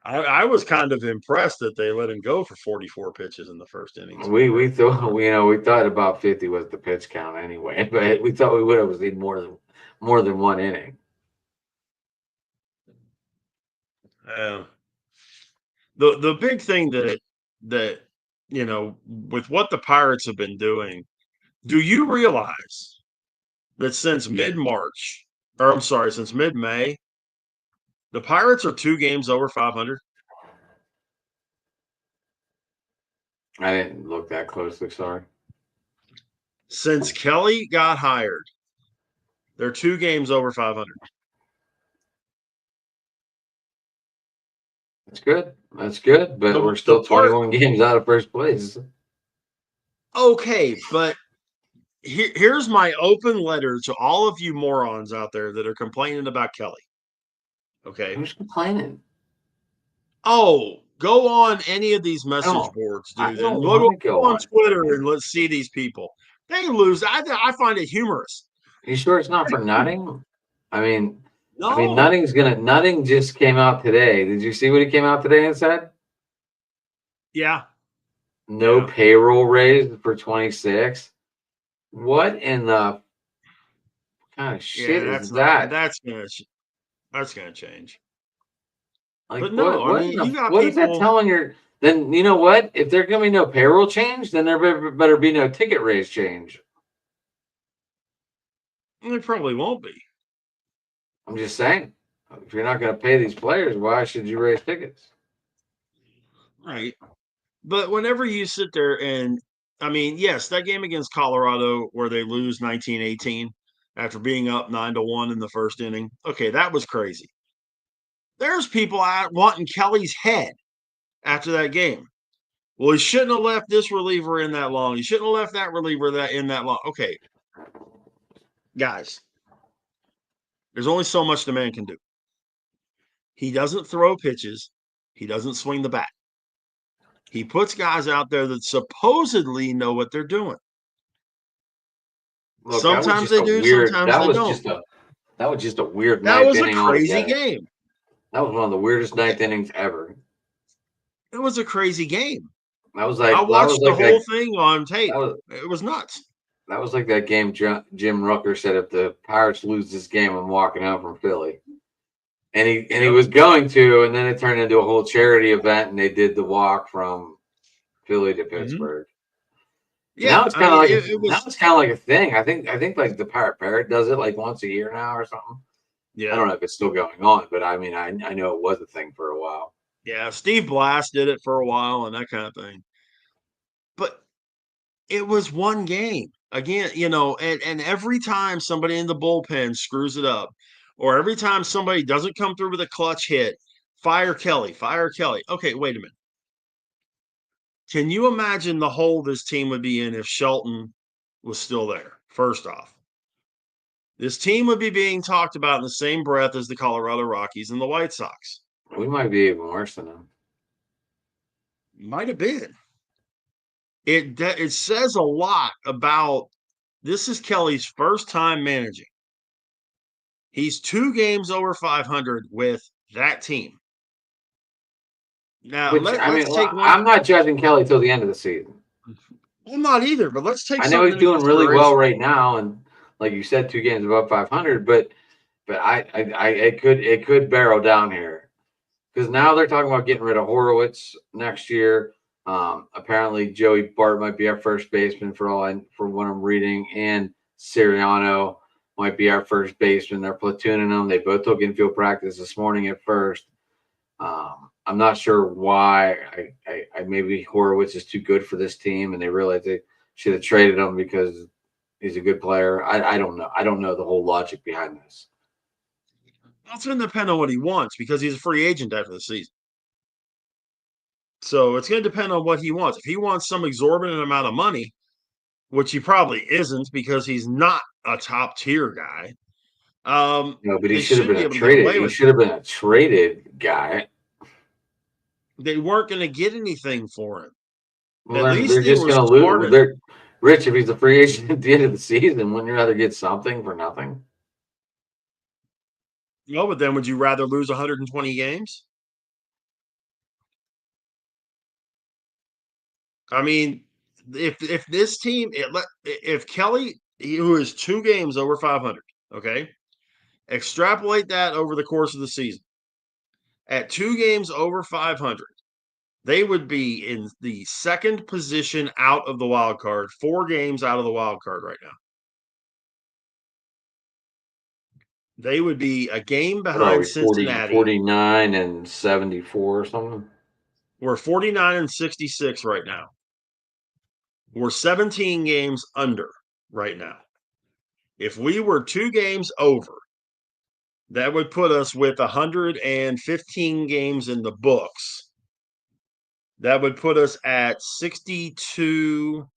I was kind of impressed that they let him go for 44 pitches in the first inning. We thought we thought about 50 was the pitch count anyway, but we thought we would have seen more than one inning. The big thing that with what the Pirates have been doing, do you realize that since mid-March, or I'm sorry, since mid-May, the Pirates are 2 games over 500? I didn't look that closely, sorry. Since Kelly got hired, they're 2 games over 500. That's good. That's good, but we're still 21 games out of first place. Okay, but here's my open letter to all of you morons out there that are complaining about Kelly. Okay. Who's complaining? Oh, go on any of these message boards, dude, and go on Twitter and let's see these people. They lose. I find it humorous. Are you sure it's not for Nutting? I mean, No. Nutting just came out today. Did you see what he came out today and said? Yeah. No payroll raise for 26. What in the kind of shit is that? That's gonna change. Like, but no, what, I mean, you got what people. is that telling your? Then you know what? If there's gonna be no payroll change, then there better be no ticket raise change. It probably won't be. I'm just saying, if you're not gonna pay these players, why should you raise tickets? Right. But whenever you sit there and, I mean, yes, that game against Colorado where they lose 19-18 after being up 9-1 in the first inning, okay, that was crazy. There's people out wanting Kelly's head after that game. Well, he shouldn't have left this reliever in that long. He shouldn't have left that reliever in that long. Okay, guys, there's only so much the man can do. He doesn't throw pitches. He doesn't swing the bat. He puts guys out there that supposedly know what they're doing. Look, sometimes they do, sometimes they don't. That was just a weird That ninth was a inning crazy altogether. game. That was one of the weirdest ninth innings ever. It was a crazy game. That was like I watched the whole thing on tape. It was nuts. That was like that game Jim Rucker said, if the Pirates lose this game, I'm walking home from Philly. And he was going to, and then it turned into a whole charity event, and they did the walk from Philly to Pittsburgh. Mm-hmm. Yeah, now it's kind of now it's kind of like a thing. I think like the Pirate Parrot does it like once a year now or something. Yeah, I don't know if it's still going on, but I mean, I know it was a thing for a while. Yeah, Steve Blass did it for a while and that kind of thing. But it was one game. Again, and every time somebody in the bullpen screws it up, or every time somebody doesn't come through with a clutch hit, fire Kelly. Okay, wait a minute. Can you imagine the hole this team would be in if Shelton was still there? First off, this team would be being talked about in the same breath as the Colorado Rockies and the White Sox. We might be even worse than them. Might have been. It says a lot about this is Kelly's first time managing. He's 2 games over 500 with that team. Now, I'm not judging Kelly till the end of the season. I'm not either, but let's take. I know he's doing really well right now, and like you said, 2 games above 500. But it could barrel down here because now they're talking about getting rid of Horowitz next year. Apparently, Joey Bart might be our first baseman for what I'm reading, and Siriano might be our first baseman. They're platooning them. They both took infield practice this morning at first. I'm not sure why. I maybe Horowitz is too good for this team, and they realize they should have traded him because he's a good player. I don't know. I don't know the whole logic behind this. It's going to depend on what he wants because he's a free agent after the season. So it's going to depend on what he wants. If he wants some exorbitant amount of money, which he probably isn't because he's not a top tier guy, No, but he they should have should been be a able to get traded. away He with should have been a traded guy. they weren't going to get anything for him. Well, At then least they're they just were going to smart lose. enough. They're Rich. If he's a free agent at the end of the season, wouldn't you rather get something for nothing? No, but then would you rather lose 120 games? I mean, if this team, if Kelly, who is 2 games over 500, okay, extrapolate that over the course of the season. At 2 games over 500, they would be in the second position out of the wild card, 4 games out of the wild card right now. They would be a game What are behind we, 40, Cincinnati. 49 and 74 or something? We're 49 and 66 right now. We're 17 games under right now. If we were 2 games over, that would put us with 115 games in the books. That would put us at 62.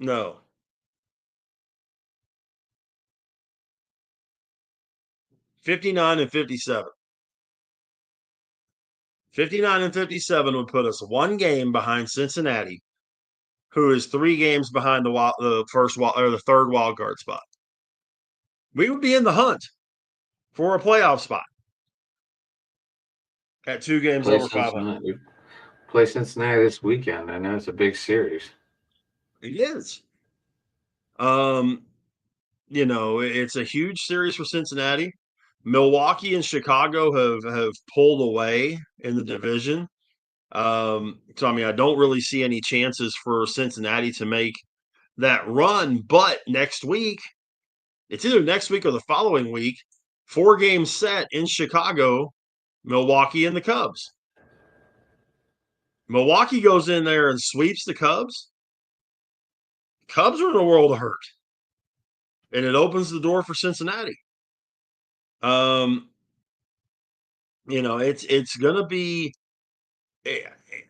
No. 59 and 57. 59 and 57 would put us 1 game behind Cincinnati, who is 3 games behind the first or the third wild card spot. We would be in the hunt for a playoff spot at 2 games Play over 500. Cincinnati. Play Cincinnati this weekend. I know it's a big series. It is. Um, it's a huge series for Cincinnati. Milwaukee and Chicago have pulled away in the division. So I mean, I don't really see any chances for Cincinnati to make that run. But next week, it's either next week or the following week, 4 games set in Chicago, Milwaukee and the Cubs. Milwaukee goes in there and sweeps the Cubs. Cubs are in a world of hurt. And it opens the door for Cincinnati. It's gonna be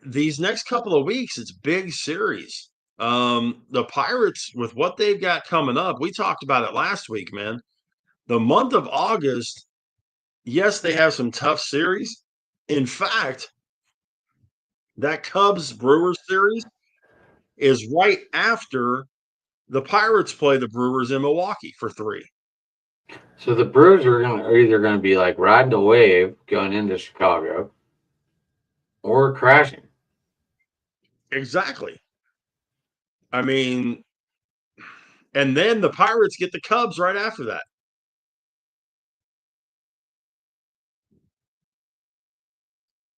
these next couple of weeks, it's big series. The Pirates, with what they've got coming up, we talked about it last week, man. The month of August, yes, they have some tough series. In fact, that Cubs Brewers series is right after the Pirates play the Brewers in Milwaukee for 3. So the Brewers are either going to be like riding the wave going into Chicago or crashing. Exactly. I mean, and then the Pirates get the Cubs right after that.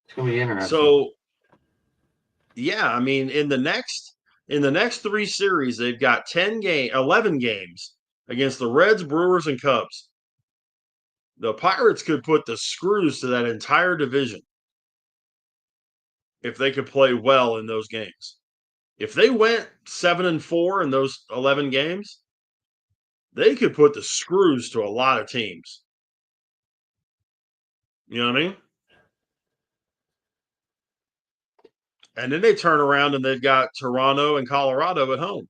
It's going to be interesting. So, yeah, I mean, in the next 3 series, they've got 11 games against the Reds, Brewers, and Cubs. The Pirates could put the screws to that entire division if they could play well in those games. If they went 7-4 in those 11 games, they could put the screws to a lot of teams. You know what I mean? And then they turn around and they've got Toronto and Colorado at home.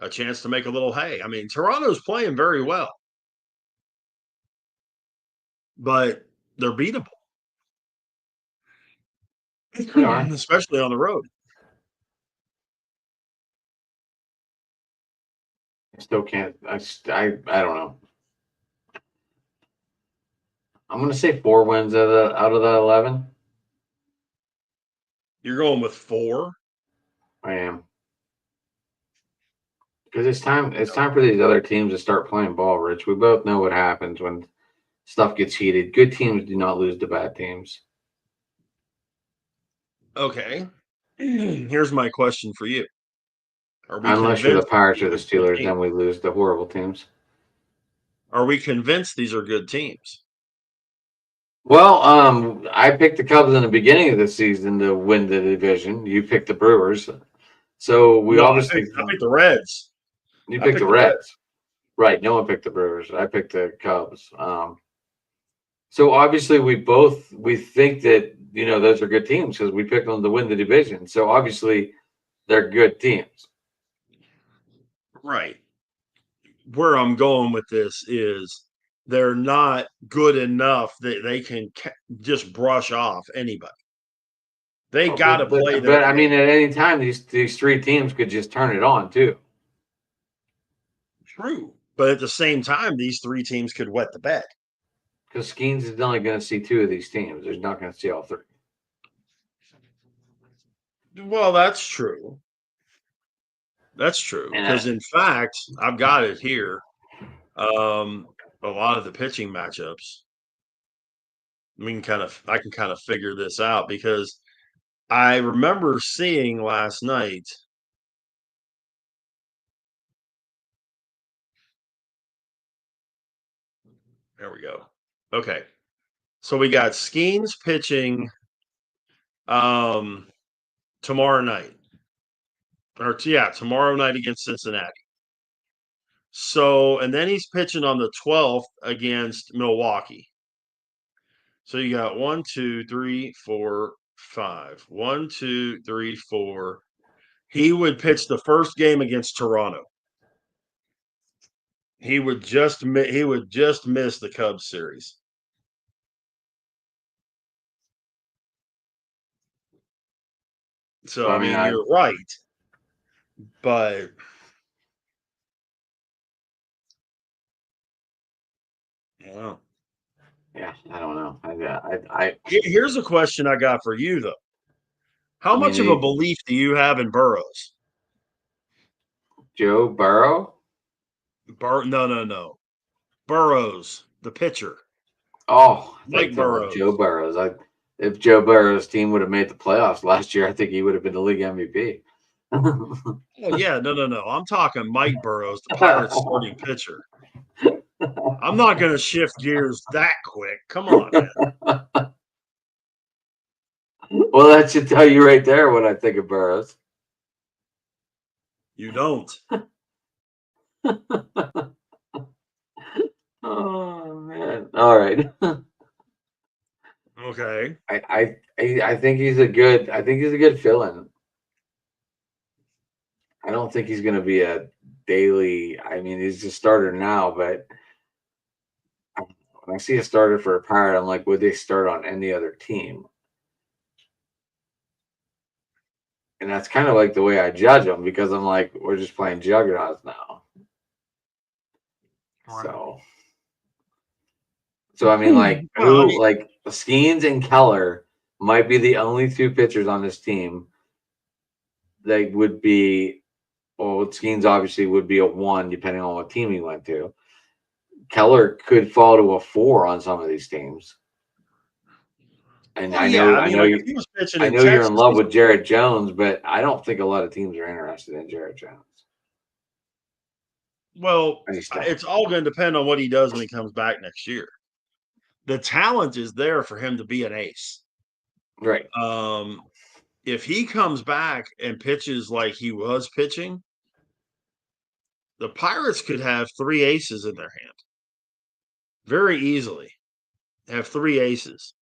A chance to make a little hay. I mean, Toronto's playing very well, but they're beatable, They are. especially on the road. I still can't. I don't know. I'm going to say 4 wins out of the 11. You're going with 4. I am. Because it's time. It's time for these other teams to start playing ball, Rich. We both know what happens when stuff gets heated. Good teams do not lose to bad teams. Okay. Here's my question for you. Are we Unless you're the convinced Pirates or these the are good Steelers, teams? then we lose to horrible teams. Are we convinced these are good teams? Well, I picked the Cubs in the beginning of the season to win the division. You picked the Brewers, so we No, obviously I picked the Reds. you I picked the picked the Reds. Reds, right? No one picked the Brewers. I picked the Cubs. So obviously we think that those are good teams because we picked them to win the division. So obviously they're good teams. Right. Where I'm going with this is they're not good enough that they can just brush off anybody. They Oh, got to play their but I game. mean, at any time these three teams could just turn it on too. True. But at the same time, these three teams could wet the bed. Because Skeens is only going to see two of these teams. They're not going to see all three. Well, that's true. That's true. And Because in fact, I've got it here. A lot of the pitching matchups. I can kind of figure this out because I remember seeing last night. There we go. Okay. So we got Skeens pitching um tomorrow night. Or yeah, tomorrow night against Cincinnati. So and then he's pitching on the 12th against Milwaukee. So you got 1, 2, 3, 4, 5. 1, 2, 3, 4. He would pitch the first game against Toronto. He would just miss the Cubs series. So well, I I mean, mean, you're right, but yeah. I don't know. Here's a question I got for you though. How I mean, much of a belief do you have in Burrows? Joe Burrow. No. Burrows, the pitcher, Oh, I Mike think Joe Burrows. Burrows. If Joe Burrow's team would have made the playoffs last year, I think he would have been the league MVP. Oh yeah, no. I'm talking Mike Burrows, the Pirates starting pitcher. I'm not going to shift gears that quick. Come on, man. Well, that should tell you right there what I think of Burrows. You don't. Oh man! All right. Okay. I think he's a good. I think he's a good fill-in. I don't think he's going to be a daily. I mean, he's a starter now, but when I see a starter for a Pirate, I'm like, would they start on any other team? And that's kind of like the way I judge them because I'm like, we're just playing juggernauts now. So, I mean, like, Well, I mean, like Skeens and Keller might be the only two pitchers on this team that would be. Well, Skeens obviously would be a 1 depending on what team he went to. Keller could fall to a 4 on some of these teams. And well, yeah. I I mean, know like if you, he was pitching I in know you're in Texas, love with Jarrett Jones, but I don't think a lot of teams are interested in Jarrett Jones. well, I just don't. it's all going to depend on what he does when he comes back next year. The talent is there for him to be an ace. Right. If he comes back and pitches like he was pitching, the Pirates could have 3 aces in their hand very easily. Have 3 aces,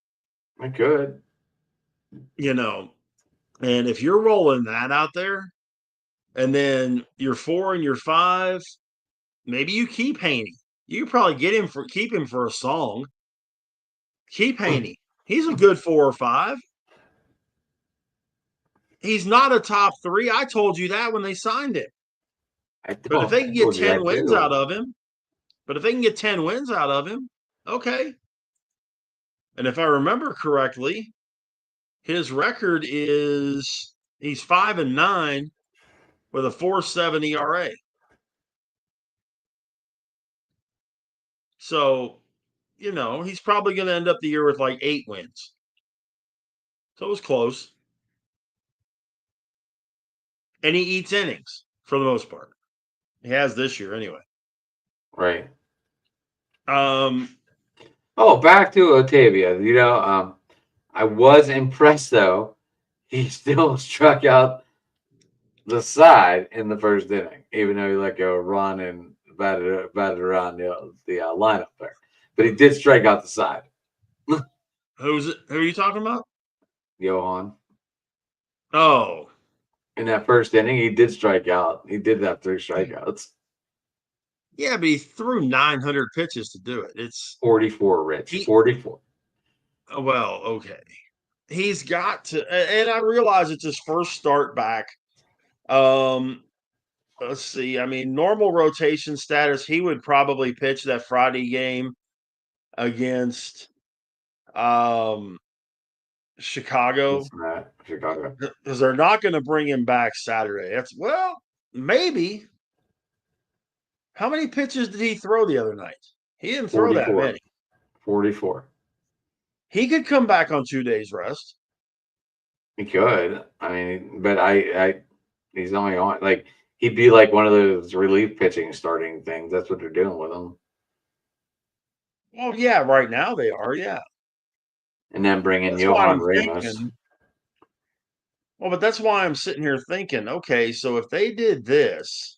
I could. you know. And if you're rolling that out there, and then your 4 and your 5, maybe you keep Haney. You probably keep him for a song. Keep Haney. He's a good 4 or 5. He's not a top 3. I told you that when they signed him. But if they I can get told you 10 that wins too. out of him, okay. And if I remember correctly, his record is he's 5-9 with a 4.7 ERA. So, he's probably going to end up the year with like 8 wins. So it was close. And he eats innings for the most part. He has this year anyway. Right. Um, Oh, back to Otavia. I was impressed though. He still struck out the side in the first inning, even though he let go a run and batted around the lineup there. But he did strike out the side. Who's it? Who are you talking about? Johan. Oh, In that first inning, he did strike out. He did have 3 strikeouts. yeah, but he threw 900 pitches to do it. It's 44, Rich. he. 44. Well, okay. He's got to, and I realize it's his first start back. Um, let's see. I mean, normal rotation status, he would probably pitch that Friday game against um Chicago It's not Chicago. because they're not going to bring him back Saturday. That's well, maybe. How many pitches did he throw the other night? He didn't throw that 44. many. 44. He could come back on 2 days rest. He could. I mean, but he's only on like he'd be like one of those relief pitching starting things. That's what they're doing with him. Well, yeah, right now they are. Yeah, And then bring in that's why Johan I'm Ramos. thinking. Well, but that's why I'm sitting here thinking. Okay, so if they did this,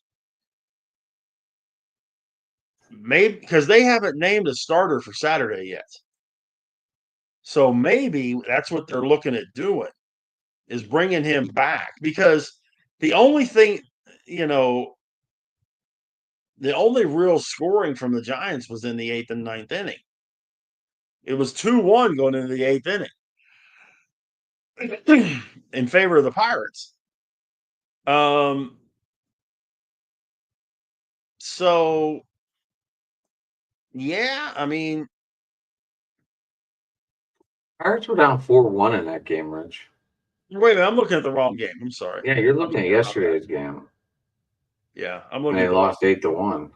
maybe because they haven't named a starter for Saturday yet. So maybe that's what they're looking at doing is bringing him back because the only thing, you know, the only real scoring from the Giants was in the 8th and 9th inning. It was 2-1 going into the 8th inning in favor of the Pirates. Um, so yeah, I mean, Pirates were down 4-1 in that game, Rich. wait a minute, I'm looking at the wrong game. I'm sorry. Yeah, you're I'm looking at sorry about that. yesterday's game. Yeah, I'm And looking they at the wrong. lost 8-1.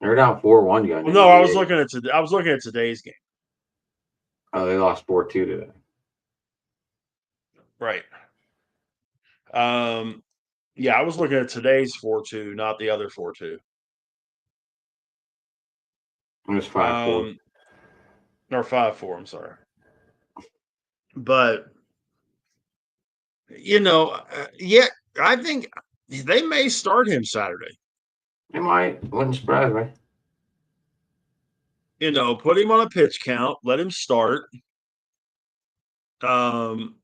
They're down 4-1 going Well, into no, the I was eighth. looking at I was looking at today's game. Oh, they lost 4-2 today. Right. Um, yeah, I was looking at today's 4-2, not the other 4-2. It was 5-4. Or 5-4. I'm sorry, but yeah, I think they may start him Saturday. They might. Wouldn't surprise me. Put him on a pitch count, let him start, um,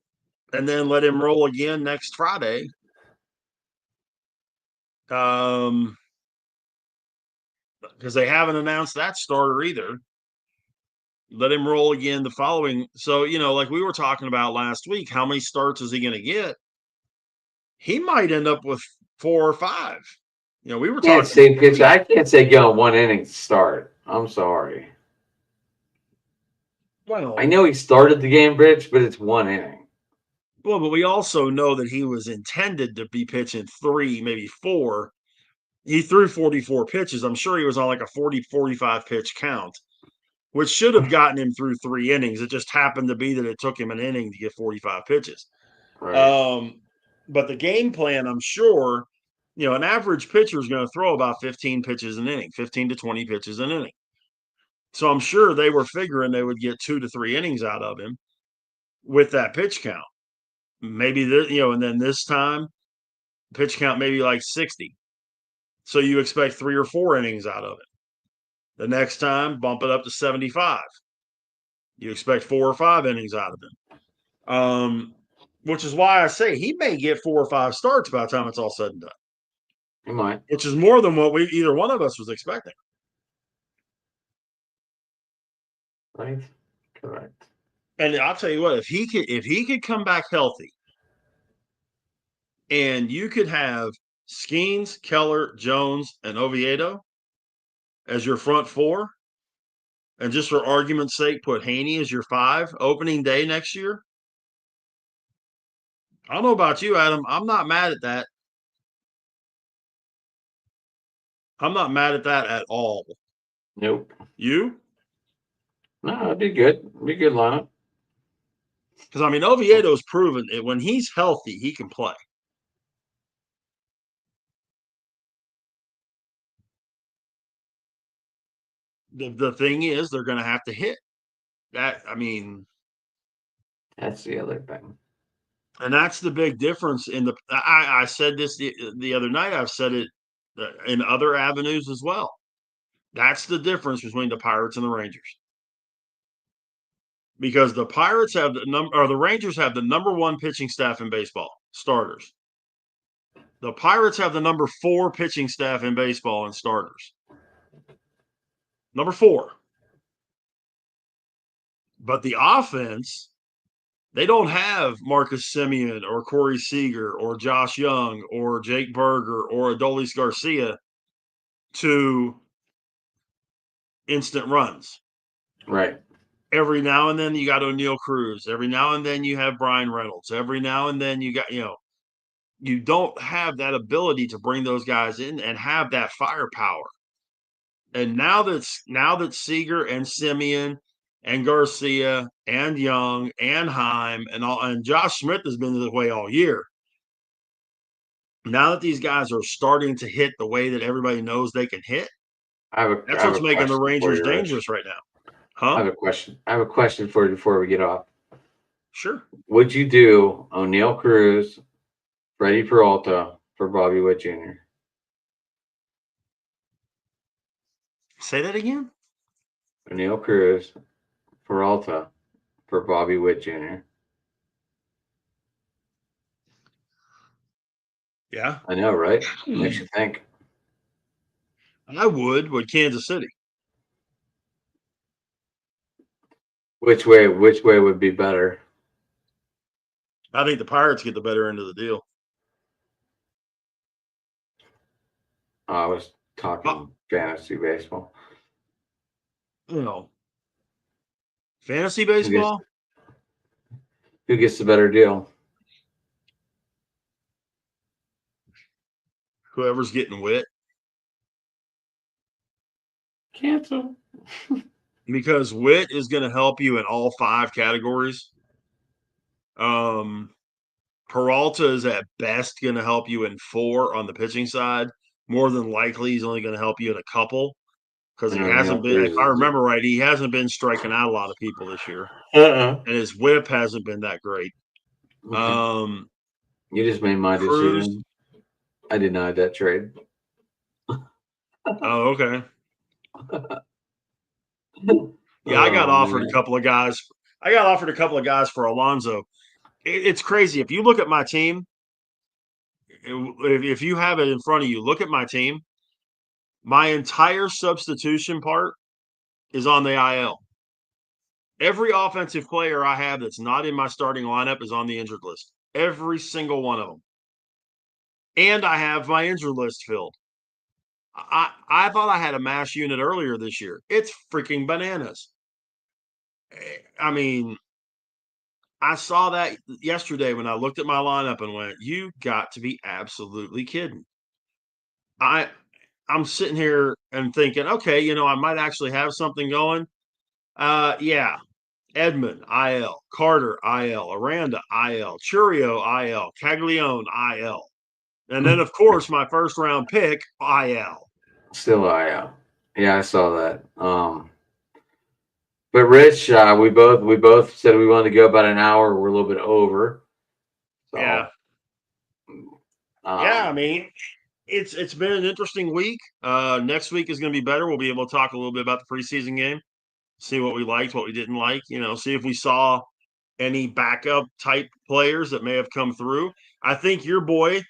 and then let him roll again next Friday. Because they haven't announced that starter either. Let him roll again the following. So, like we were talking about last week, how many starts is he going to get? He might end up with 4 or 5. We were Can't talking say pitch. 3. I can't say go 1 inning start. I'm sorry. Well, I know he started the game, Rich, but it's 1 inning. well, but we also know that he was intended to be pitching 3, maybe 4. He threw 44 pitches. I'm sure he was on like a 40, 45 pitch count, which should have gotten him through 3 innings. It just happened to be that it took him an inning to get 45 pitches. Right. But the game plan, I'm sure, an average pitcher is going to throw about 15 pitches an inning, 15 to 20 pitches an inning. So I'm sure they were figuring they would get 2 to 3 innings out of him with that pitch count. Maybe and then this time pitch count maybe like 60. So you expect 3 or 4 innings out of it. The next time, bump it up to 75. You expect 4 or 5 innings out of him. Which is why I say he may get 4 or 5 starts by the time it's all said and done. He might. Which is more than what either one of us was expecting. Right. Correct. And I'll tell you what, if he could come back healthy, and you could have Skeens, Keller, Jones, and Oviedo as your front 4, and just for argument's sake, put Haney as your 5 opening day next year. I don't know about you, Adam. I'm not mad at that. I'm not mad at that at all. Nope. You? No, it'd be good. It'd be a good lineup. Because, I mean, Oviedo's proven it. When he's healthy, he can play. The thing is, they're going to have to hit that. I mean, That's the other thing. and that's the big difference in the. I said this the other night. I've said it in other avenues as well. That's the difference between the Pirates and the Rangers. Because the Pirates have the Rangers have the number 1 pitching staff in baseball, starters. The Pirates have the number 4 pitching staff in baseball in starters. Number 4. But the offense, they don't have Marcus Semien or Corey Seager or Josh Young or Jake Berger or Adolis Garcia to instant runs. Right. Every now and then you got O'Neal Cruz. Every now and then you have Brian Reynolds. Every now and then you got, you don't have that ability to bring those guys in and have that firepower. And now that Seager and Semien and Garcia and Young and Heim and Josh Smith has been this way all year. Now that these guys are starting to hit the way that everybody knows they can hit, that's what's making the Rangers dangerous right now. Huh? I have a question. I have a question for you before we get off. Sure. Would you do O'Neal Cruz, Freddie Peralta for Bobby Witt Jr.? Say that again? O'Neal Cruz, Peralta for Bobby Witt Jr. Yeah. I know, right? Makes you think. I would with Kansas City. Which way would be better? I think the Pirates get the better end of the deal. I was talking fantasy baseball. Fantasy baseball? Who gets the better deal? Whoever's getting Witt. Cancel. Because Witt is going to help you in all 5 categories. Peralta is at best going to help you in 4 on the pitching side. More than likely, he's only going to help you in a couple because he hasn't been. If I remember right, he hasn't been striking out a lot of people this year, and his whip hasn't been that great. You just made my decision. I denied that trade. Oh, okay. Yeah, I got offered a couple of guys. I got offered a couple of guys for Alonso. It's crazy. If you look at my team, if you have it in front of you, look at my team. My entire substitution part is on the IL. Every offensive player I have that's not in my starting lineup is on the injured list. Every single one of them. And I have my injured list filled. I thought I had a mass unit earlier this year. It's freaking bananas. I mean, I saw that yesterday when I looked at my lineup and went, you got to be absolutely kidding. I'm sitting here and thinking, okay, I might actually have something going. Yeah. Edmund, IL. Carter, IL. Aranda, IL. Churio, IL. Caglione, IL. And then, of course, my first round pick, IL. Still IL. Yeah, I saw that. But Rich, we both said we wanted to go about an hour. We're a little bit over. So, yeah. Yeah, I mean, it's been an interesting week. Next week is going to be better. We'll be able to talk a little bit about the preseason game, see what we liked, what we didn't like. See if we saw any backup type players that may have come through. I think your boy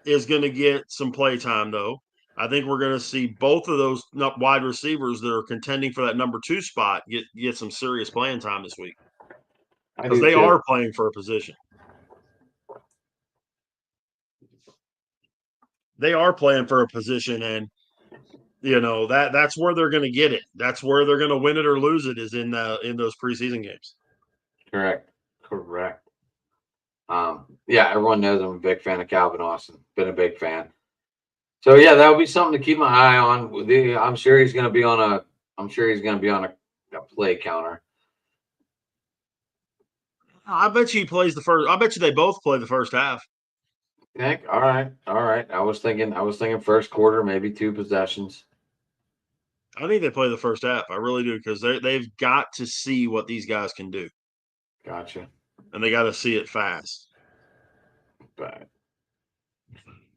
is going to get some play time, though. I think we're going to see both of those wide receivers that are contending for that number 2 spot get some serious playing time this week because they are playing for a position. They are playing for a position, and that's where they're going to get it. That's where they're going to win it or lose it is in those preseason games. Correct. Yeah, everyone knows I'm a big fan of Calvin Austin. Been a big fan. So yeah, that would be something to keep my eye on. I'm sure he's going to be on a play counter. I bet you he plays the first. I bet you they both play the first half. Heck, all right. I was thinking first quarter, maybe 2 possessions. I think they play the first half. I really do because they've got to see what these guys can do, Gotcha. and they got to see it fast. But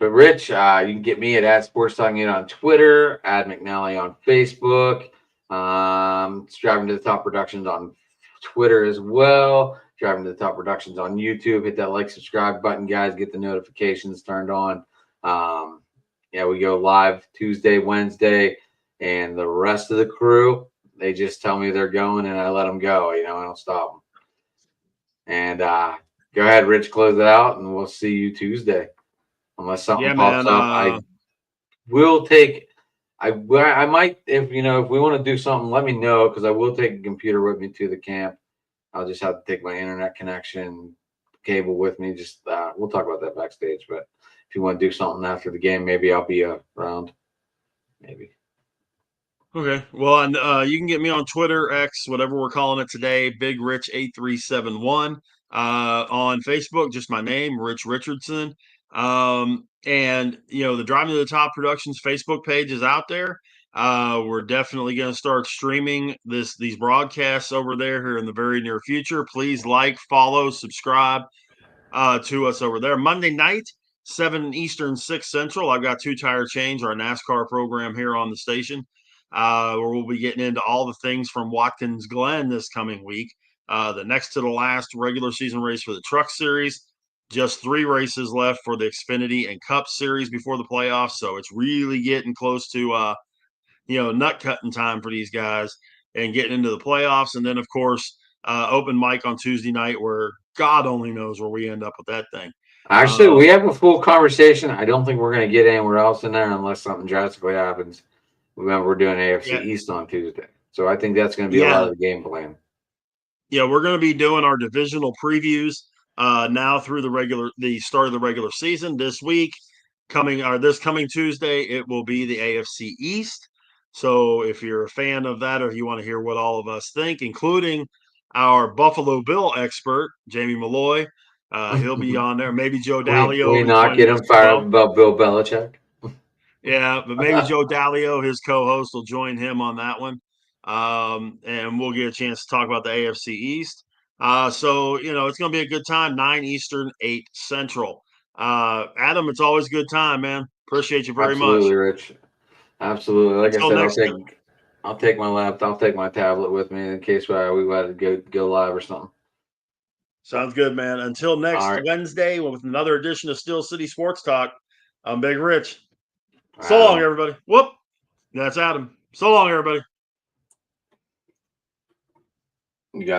Rich, you can get me at Sports Talking It on Twitter, at McNally on Facebook. Driving to the Top Productions on Twitter as well. Driving to the Top Productions on YouTube. Hit that like, subscribe button, guys. Get the notifications turned on. Yeah, we go live Tuesday, Wednesday, and the rest of the crew, they just tell me they're going, and I let them go. I don't stop them. And go ahead, Rich, close it out, and we'll see you Tuesday. Unless something pops up, I will take. I might, if we want to do something, let me know, because I will take a computer with me to the camp. I'll just have to take my internet connection cable with me. Just we'll talk about that backstage. But if you want to do something after the game, maybe I'll be around. Maybe. Okay. Well, and you can get me on Twitter, X, whatever we're calling it today, Big Rich 8371. On Facebook, just my name, Rich Richardson. And the Driving to the Top Productions Facebook page is out there. We're definitely going to start streaming these broadcasts over there here in the very near future. Please like, follow, subscribe to us over there. Monday night, 7 Eastern, 6 Central. I've got Two Tire Change, our NASCAR program here on the station, where we'll be getting into all the things from Watkins Glen this coming week. The next to the last regular season race for the Truck Series. Just 3 races left for the Xfinity and Cup Series before the playoffs. So it's really getting close to, nut cutting time for these guys and getting into the playoffs. And then, of course, open mic on Tuesday night, where God only knows where we end up with that thing. Actually, we have a full conversation. I don't think we're going to get anywhere else in there unless something drastically happens. Remember, we're doing AFC East on Tuesday, so I think that's going to be a lot of the game plan. Yeah, we're going to be doing our divisional previews now through the start of the regular season this week. This coming Tuesday, it will be the AFC East. So if you're a fan of that, or if you want to hear what all of us think, including our Buffalo Bill expert, Jamie Malloy, he'll be on there. Maybe Joe Dallio. We not get him fired up about Bill Belichick. Yeah, but maybe Joe Dallio, his co-host, will join him on that one. And we'll get a chance to talk about the AFC East. So, it's going to be a good time, 9 Eastern, 8 Central. Adam, it's always a good time, man. Appreciate you very much. Absolutely, Rich. Absolutely. Like Until I said, I'll take my laptop, I'll take my tablet with me in case we got to go live or something. Sounds good, man. Until next Wednesday with another edition of Steel City Sports Talk, I'm Big Rich. So long, everybody. Whoop. That's Adam. So long, everybody. You got